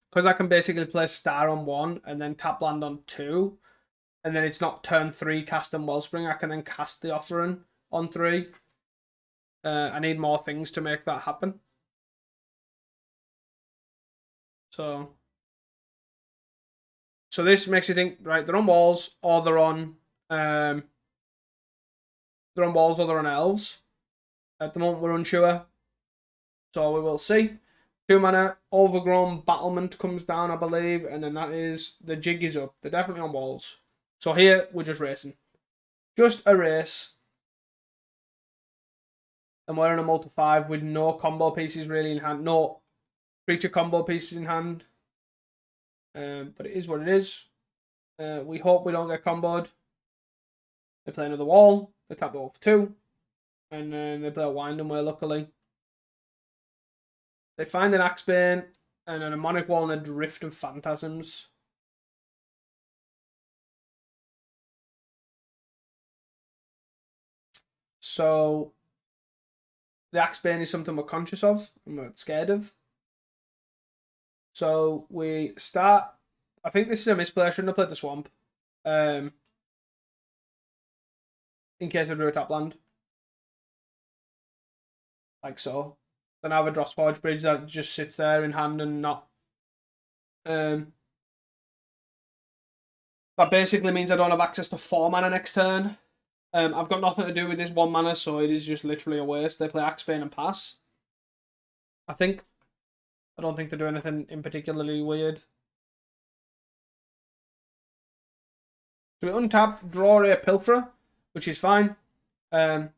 Because I can basically play Star on 1 and then tap land on 2. And then it's not turn 3 cast on Wellspring. I can then cast the Offering on 3. I need more things to make that happen. So this makes you think, right, they're on walls or they're on walls or they're on elves. At the moment we're unsure. So we will see. 2 mana, Overgrown Battlement comes down, I believe, and then that is the jig is up. They're definitely on walls. So here we're just racing. Just a race. And we're in a multi-5 with no combo pieces really in hand. No creature combo pieces in hand. But it is what it is. We hope we don't get comboed. They play another wall. They tap the wall for 2. And then they play a Wind and Way, luckily. They find an Axebane and a Mnemonic Wall and a Drift of Phantasms. So the Axebane is something we're conscious of and we're scared of. So we start. I think this is a misplay. I shouldn't have played the Swamp. In case I drew a top land. Like so. Then I have a Drossforge Bridge that just sits there in hand and not. That basically means I don't have access to 4 mana next turn. I've got nothing to do with this 1 mana, so it is just literally a waste. They play Axebane and pass. I think. I don't think they do anything in particularly weird. So we untap, draw a Pilferer, which is fine. So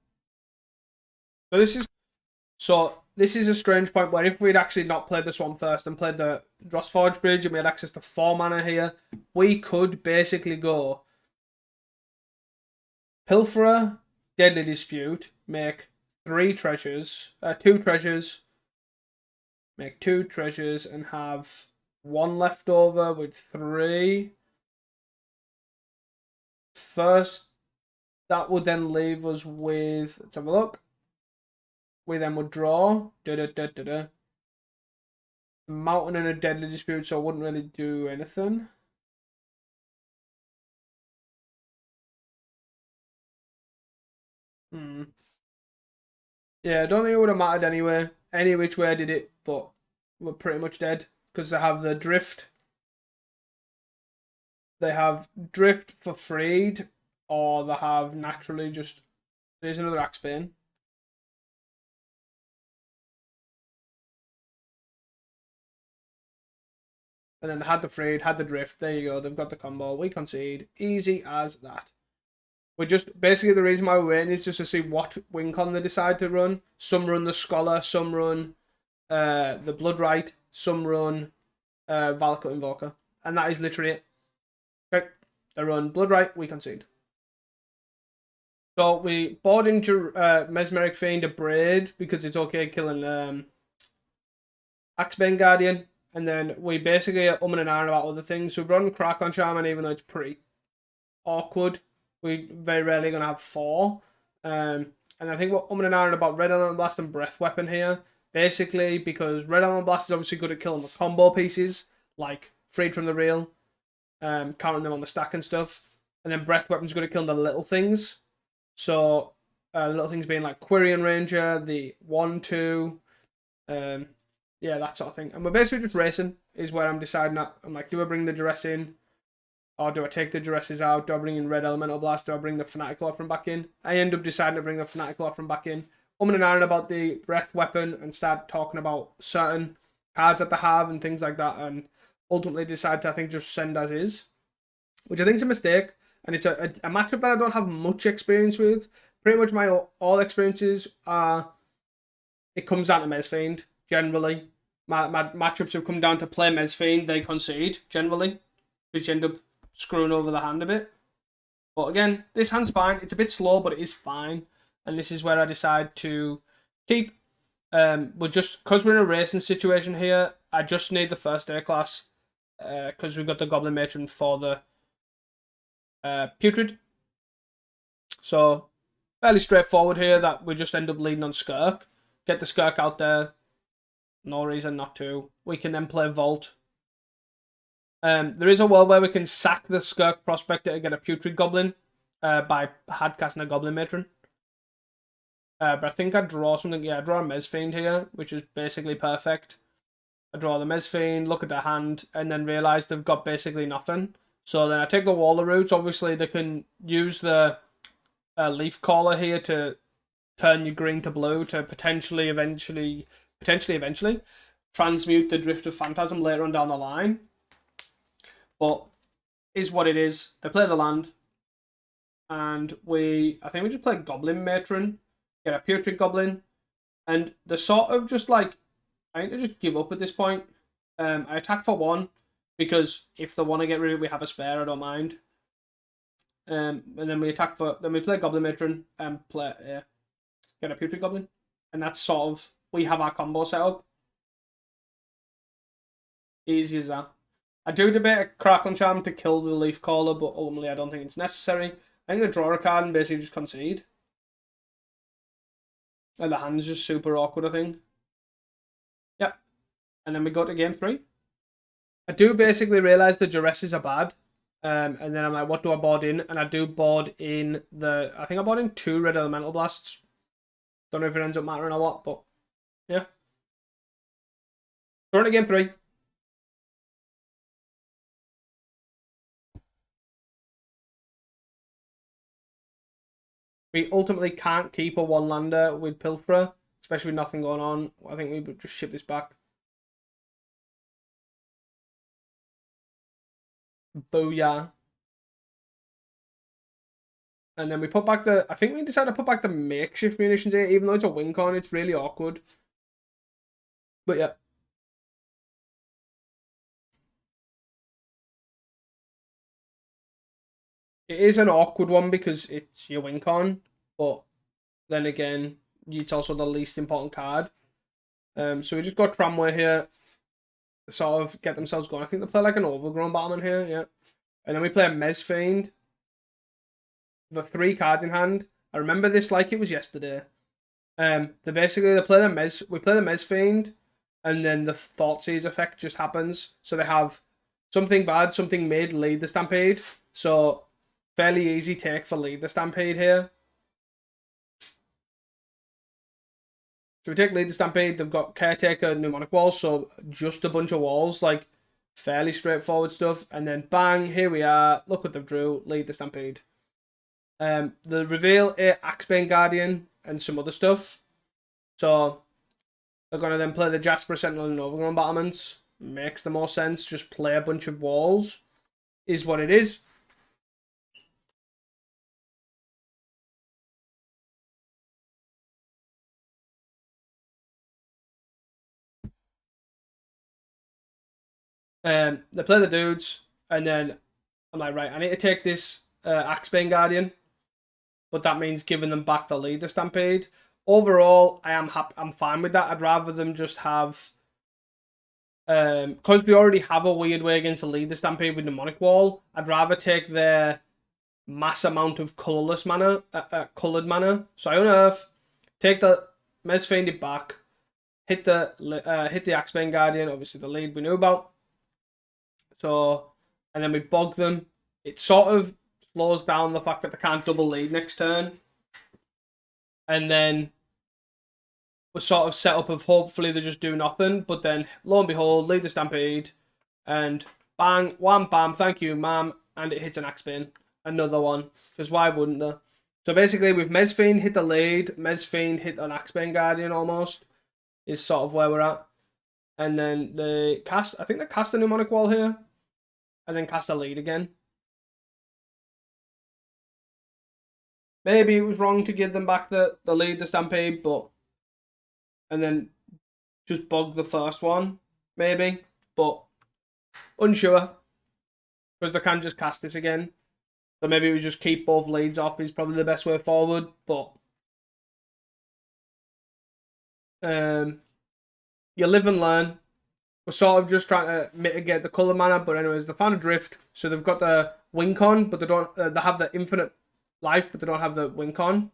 this is a strange point where if we'd actually not played the Swamp first and played the Drossforge Bridge and we had access to 4 mana here, we could basically go Pilferer, Deadly Dispute, make 2 treasures, make 2 treasures and have 1 left over with 3. First, that would then leave us with, let's have a look. We then would draw. Mountain and a Deadly Dispute, so I wouldn't really do anything. Yeah, I don't think it would have mattered anyway. Any which way I did it, but we're pretty much dead. Because they have the Drift. They have Drift for Freed, or they have naturally just... There's another Axebane. And then they had the Freed, had the Drift. There you go, they've got the combo. We concede. Easy as that. We're just... Basically, the reason why we're waiting is just to see what win con they decide to run. Some run the Scholar, some run the Bloodright, some run Valakut Invoker. And that is literally it. Okay, they run Bloodright, we concede. So we board into Mesmeric Fiend a Braid because it's okay killing Axebane Guardian. And then we basically are and ahhing about other things. So we run Crackdown Shaman, even though it's pretty awkward. We're very rarely going to have 4. And I think we're and ahhing about Red Element Blast and Breath Weapon here. Basically, because Red Element Blast is obviously good at killing the combo pieces, like Freed from the Reel, counting them on the stack and stuff. And then Breath Weapon's good at killing the little things. So, little things being like Quirion Ranger, the 1-2, yeah, that sort of thing. And we're basically just racing, is where I'm deciding that. I'm like, do I bring the Duress in? Or do I take the Duresses out? Do I bring in Red Elemental Blast? Do I bring the Fanatical Offering back in? I end up deciding to bring the Fanatical Offering back in. And ahhing about the Breath Weapon and start talking about certain cards that they have and things like that. And ultimately decide to, I think, just send as is. Which I think is a mistake. And it's a matchup that I don't have much experience with. Pretty much my all experiences are... It comes down to Mezfiend, generally. My matchups have come down to play Mezfiend, they concede, generally. Which end up screwing over the hand a bit. But again, this hand's fine. It's a bit slow, but it is fine. And this is where I decide to keep. We're just... Because we're in a racing situation here, I just need the first A class. Because we've got the Goblin Matron for the... Putrid. So, fairly straightforward here that we just end up leading on Skirk. Get the Skirk out there. No reason not to. We can then play Vault. There is a world where we can sack the Skirk Prospector to get a Putrid Goblin by hard casting a Goblin Matron. But I think I draw something. Yeah, I draw a Mezfiend here, which is basically perfect. I draw the Mezfiend, look at their hand, and then realise they've got basically nothing. So then I take the Waller route. Obviously, they can use the Leaf Caller here to turn your green to blue to potentially eventually transmute the Drift of Phantasm later on down the line. But is what it is. They play the land. And I think we just play Goblin Matron, get a Putrid Goblin. And they're sort of just like, I think they just give up at this point. I attack for 1. Because if they want to get rid of it, we have a spare, I don't mind. And then we attack for... Then we play Goblin Matron and get a Putrid Goblin. And that's sort of... We have our combo set up. Easy as that. I do debate a Crackling Charm to kill the Leaf Caller, but ultimately I don't think it's necessary. I think I draw a card and basically just concede. And the hand's just super awkward, I think. Yep. And then we go to game 3. I do basically realise the duresses are bad. And then I'm like, what do I board in? And I do board in I think I board in 2 red elemental blasts. Don't know if it ends up mattering or what, but yeah. Going to game 3. We ultimately can't keep a 1-lander with Pilferer, especially with nothing going on. I think we would just ship this back. Booyah. And then we put back I think we decided to put back the makeshift munitions here, even though it's a win con, it's really awkward. But yeah. It is an awkward one because it's your win con, but then again, it's also the least important card. So we just got Tramway here to sort of get themselves going. I think they play like an Overgrown Battlement here, yeah. And then we play a Mez Fiend with 3 cards in hand. I remember this like it was yesterday. They play the Mez. We play the Mez Fiend, and then the Thoughtseize effect just happens. So they have something bad, something mid, lead the Stampede. So fairly easy take for lead the Stampede here. So we take lead the Stampede. They've got Caretaker, Mnemonic Walls, so just a bunch of walls, like fairly straightforward stuff. And then bang, here we are. Look what they've drew. Lead the Stampede. The reveal Axebane Guardian and some other stuff. So they're gonna then play the Jasper Sentinel and Overgrown Battlements. Makes the more sense. Just play a bunch of walls. Is what it is. They play the dudes, and then I'm like, right, I need to take this Axebane Guardian, but that means giving them back the lead, the Stampede. Overall, I'm fine with that. I'd rather them just have, because we already have a weird way against the lead, the Stampede with Mnemonic Wall. I'd rather take their mass amount of colorless mana, colored mana. So I unearth, take the Mez Fiend it back, hit the Axebane Guardian, obviously the lead we knew about. So, and then we bog them. It sort of slows down the fact that they can't double lead next turn. And then we're sort of set up of hopefully they just do nothing. But then, lo and behold, lead the Stampede. And bang, wham, bam, thank you, ma'am. And it hits an Axebane. Another one. Because why wouldn't they? So basically, with Mez Fiend hit the lead, Mez Fiend hit an Axebane Guardian almost. Is sort of where we're at. And then they cast, I think they cast a Mnemonic Wall here. And then cast a lead again. Maybe it was wrong to give them back the lead, the Stampede, but and then just bog the first one, maybe, but unsure because they can just cast this again. So maybe we just keep both leads off is probably the best way forward. But you live and learn. We're sort of just trying to mitigate the color mana, but anyways, they found a drift, so they've got the win con, but they don't. They have the infinite life, but they don't have the win con.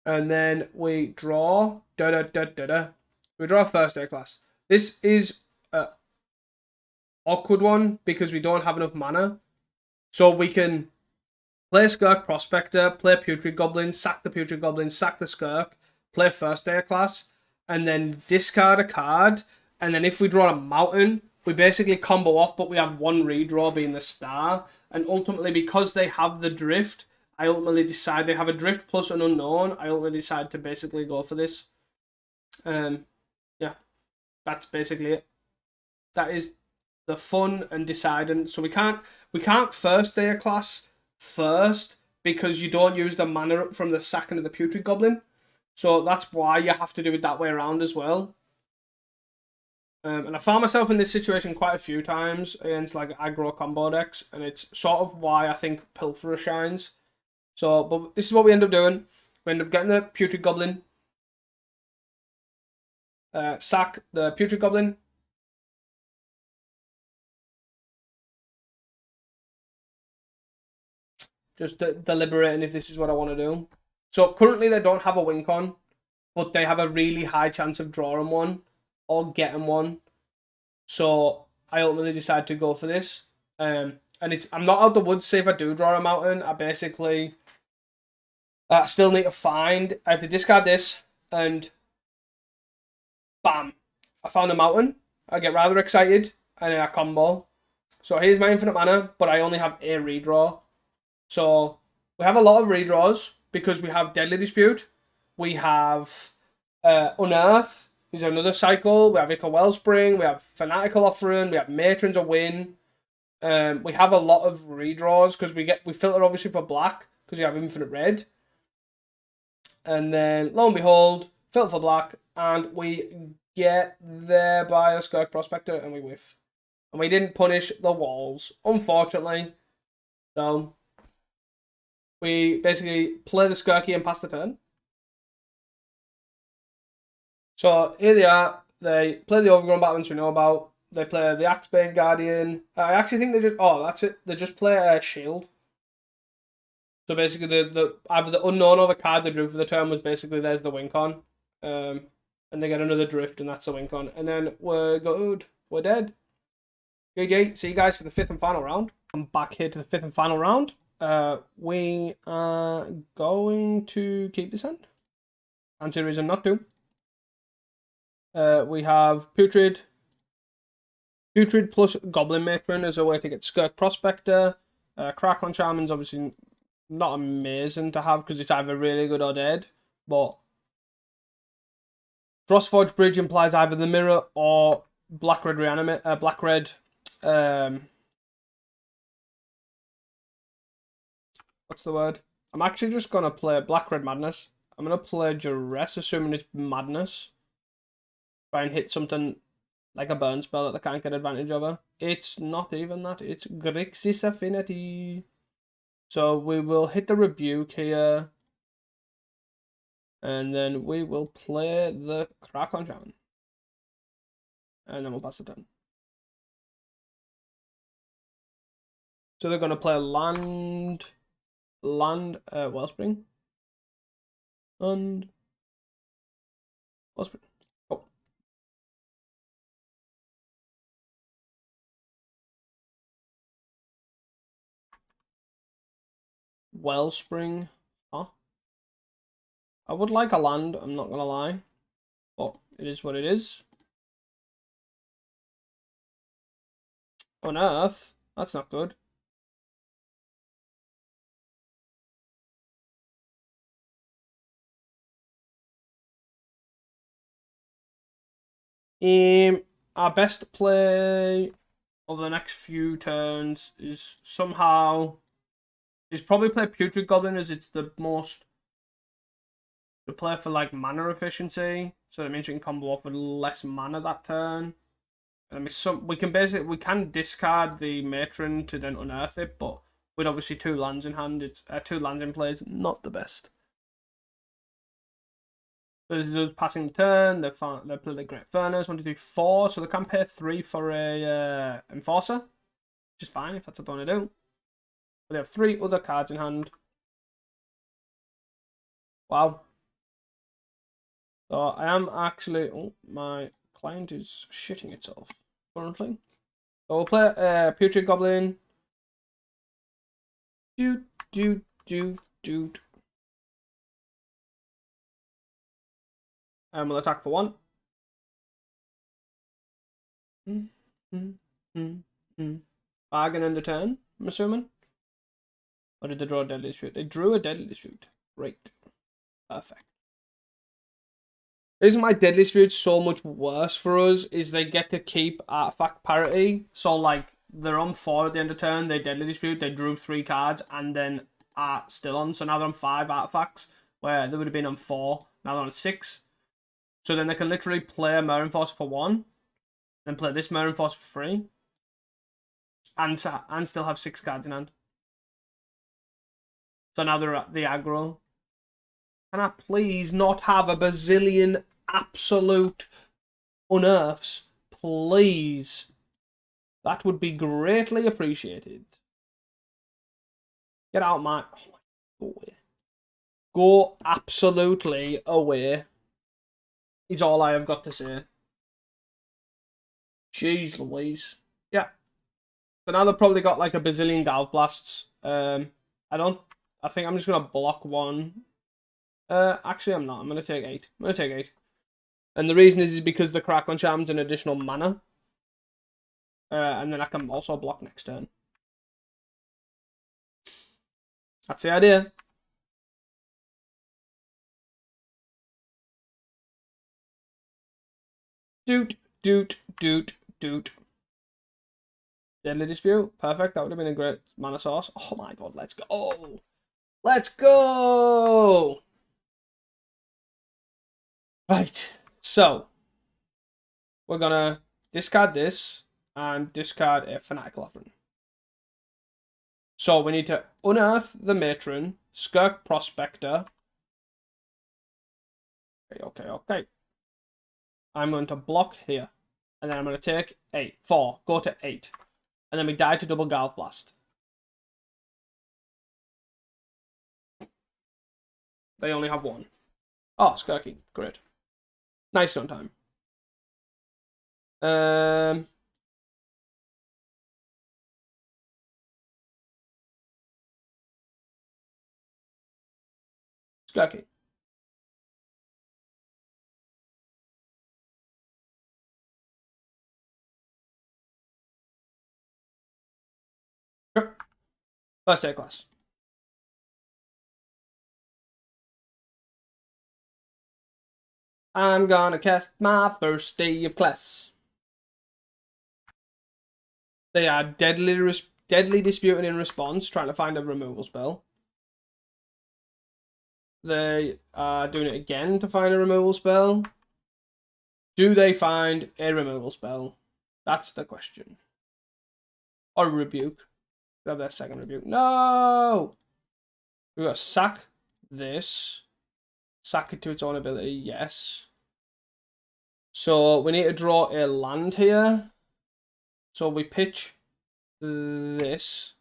And then we draw. We draw first air class. This is a awkward one because we don't have enough mana, so we can play Skirk Prospector, play Putrid Goblin, sack the Putrid Goblin, sack the Skirk, play first air class, and then discard a card. And then if we draw a mountain, we basically combo off, but we have one redraw being the star. And ultimately, because they have the drift, I ultimately decide they have a drift plus an unknown. I ultimately decide to basically go for this. Yeah, that's basically it. That is the fun and deciding. So we can't first day a class first because you don't use the mana from the sacking of the Putrid Goblin. So that's why you have to do it that way around as well. And I found myself in this situation quite a few times against like aggro combo decks, and it's sort of why I think Pilferer shines. So, but this is what we end up doing. We end up getting the Putrid Goblin, sack the Putrid Goblin, just deliberating if this is what I want to do. So currently they don't have a win con, but they have a really high chance of drawing one or getting one. So I ultimately decided to go for this. And I'm not out the woods. Say if I do draw a mountain, I basically still need to find. I have to discard this, and bam, I found a mountain. I get rather excited, and then I combo. So here's my infinite mana, but I only have a redraw. So we have a lot of redraws because we have Deadly Dispute. We have Unearth is another cycle. We have Ica Wellspring. We have Fanatical Offering. We have Matron's a win. We have a lot of redraws because we filter obviously for black because we have infinite red. And then lo and behold, filter for black, and we get there by a Skirk Prospector, and we whiff. And we didn't punish the walls, unfortunately. So we basically play the Skirky and pass the turn. So here they are. They play the Overgrown Battlements we know about. They play the Axebane Guardian. I actually think they just... Oh, that's it. They just play a Shield. So basically, the either the Unknown or the card they drew for the turn was basically there's the Wincon. And they get another Drift, and that's the Wincon. And then we're good. We're dead. GG. See you guys for the 5th and final round. I'm back here to the 5th and final round. We are going to keep this end. Fancy reason not to. We have Putrid plus Goblin Matron as a way to get Skirk Prospector. Crackling Shaman's obviously not amazing to have because it's either really good or dead. But Frostforge Bridge implies either the Mirror or Black-Red Reanimate. Black-Red... what's the word? I'm actually just going to play Black-Red Madness. I'm going to play Duress, assuming it's Madness. Try and hit something like a burn spell that they can't get advantage over. It's not even that. It's Grixis Affinity. So we will hit the Rebuke here. And then we will play the Crackling Shaman. And then we'll pass the turn. So they're going to play land Wellspring. And Wellspring. Oh. Wellspring. Huh? I would like a land, I'm not gonna lie. But it is what it is. Unearth? That's not good. Our best play over the next few turns is probably play Putrid Goblin as it's the most to play for like mana efficiency. So that means we can combo off with less mana that turn. And we can discard the Matron to then unearth it, but with obviously 2 lands in hand, it's 2 lands in play, it's not the best. They're passing the turn. They play the Great Furnace. 1, 2, 3, 4. So they can pay 3 for a Enforcer, which is fine if that's what they want to do. But they have 3 other cards in hand. Wow. So I am actually... Oh, my client is shitting itself currently. So we'll play Putrid Goblin. Doot. And we'll attack for 1. Bargain end the turn, I'm assuming. Or did they draw a Deadly Dispute? They drew a Deadly Dispute. Great. Perfect. The reason why Deadly Dispute's so much worse for us is they get to keep artifact parity. So, like, they're on 4 at the end of turn, they Deadly Dispute, they drew 3 cards, and then are still on. So now they're on 5 artifacts, where they would have been on 4. Now they're on 6. So then they can literally play a Mirror Enforcer for 1, then play this Mirror Enforcer for 3, and still have 6 cards in hand. So now they're at the aggro. Can I please not have a bazillion absolute unearths? Please. That would be greatly appreciated. Get out my... Oh, go away. Go absolutely away. is all I have got to say. Jeez Louise. Yeah. So now they've probably got like a bazillion Galv Blasts. I think I'm just going to block one. Actually, I'm not. I'm going to take 8. I'm going to take 8. And the reason is because the Crackling Charm's an additional mana. And then I can also block next turn. That's the idea. Doot, doot, doot, doot. Deadly Dispute. Perfect. That would have been a great mana source. Oh my god, let's go. Let's go. Right. So, we're going to discard this and discard a Fanatical Offering. So, we need to unearth the Matron, Skirk Prospector. Okay. I'm going to block here. And then I'm going to take 4. Go to 8. And then we die to double Galv Blast. They only have 1. Oh, Skirky. Great. Nice on time. Skirky. Sure. First day of class. I'm gonna cast my first day of class. They are deadly disputing in response, trying to find a removal spell. They are doing it again to find a removal spell. Do they find a removal spell? That's the question. Or a rebuke. Grab their second rebuke. No! We've got to sack this. Sack it to its own ability, yes. So we need to draw a land here. So we pitch this.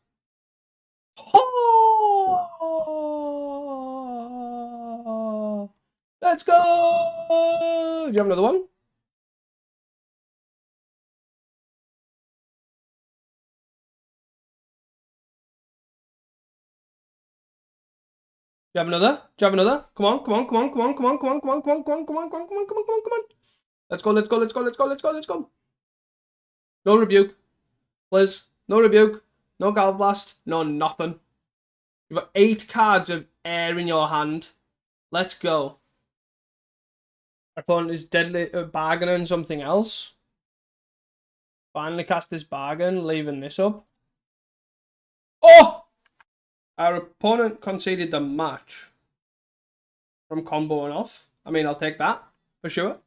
Oh! Let's go! Do you have another one? Do you have another? Do you have another? Come on, come on, come on, come on, come on, come on, come on, come on, come on, come on, come on, come on, come on, come on, come on. Let's go, let's go, let's go, let's go, let's go, let's go. No rebuke. Please. No rebuke. No Galv Blast. No nothing. You've got 8 cards of air in your hand. Let's go. Our opponent is deadly bargaining something else. Finally cast this bargain, leaving this up. Oh! Our opponent conceded the match from comboing off. I mean, I'll take that for sure.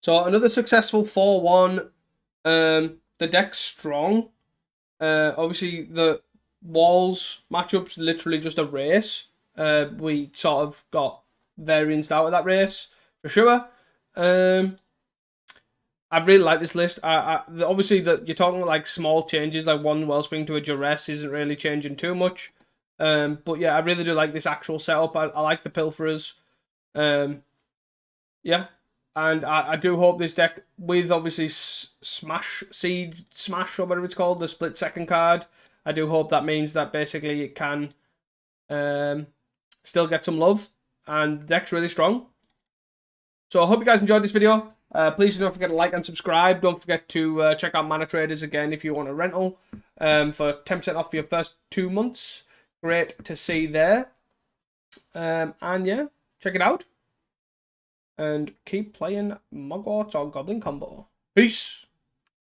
So another successful 4-1. The deck's strong. Obviously, the walls matchup's literally just a race. We sort of got variants out of that race for sure. I really like this list. Obviously, you're talking like small changes, like one Wellspring to a Duress isn't really changing too much. But yeah, I really do like this actual setup. I like the Pilferers. Yeah. And I do hope this deck, with obviously Siege Smash, or whatever it's called, the split second card, I do hope that means that basically it can still get some love. And the deck's really strong. So I hope you guys enjoyed this video. Please don't forget to like and subscribe. Don't forget to check out Manatraders again if you want a rental for 10% off for your first 2 months. Great to see there. And yeah, check it out. And keep playing Mugwort or Goblin Combo. Peace!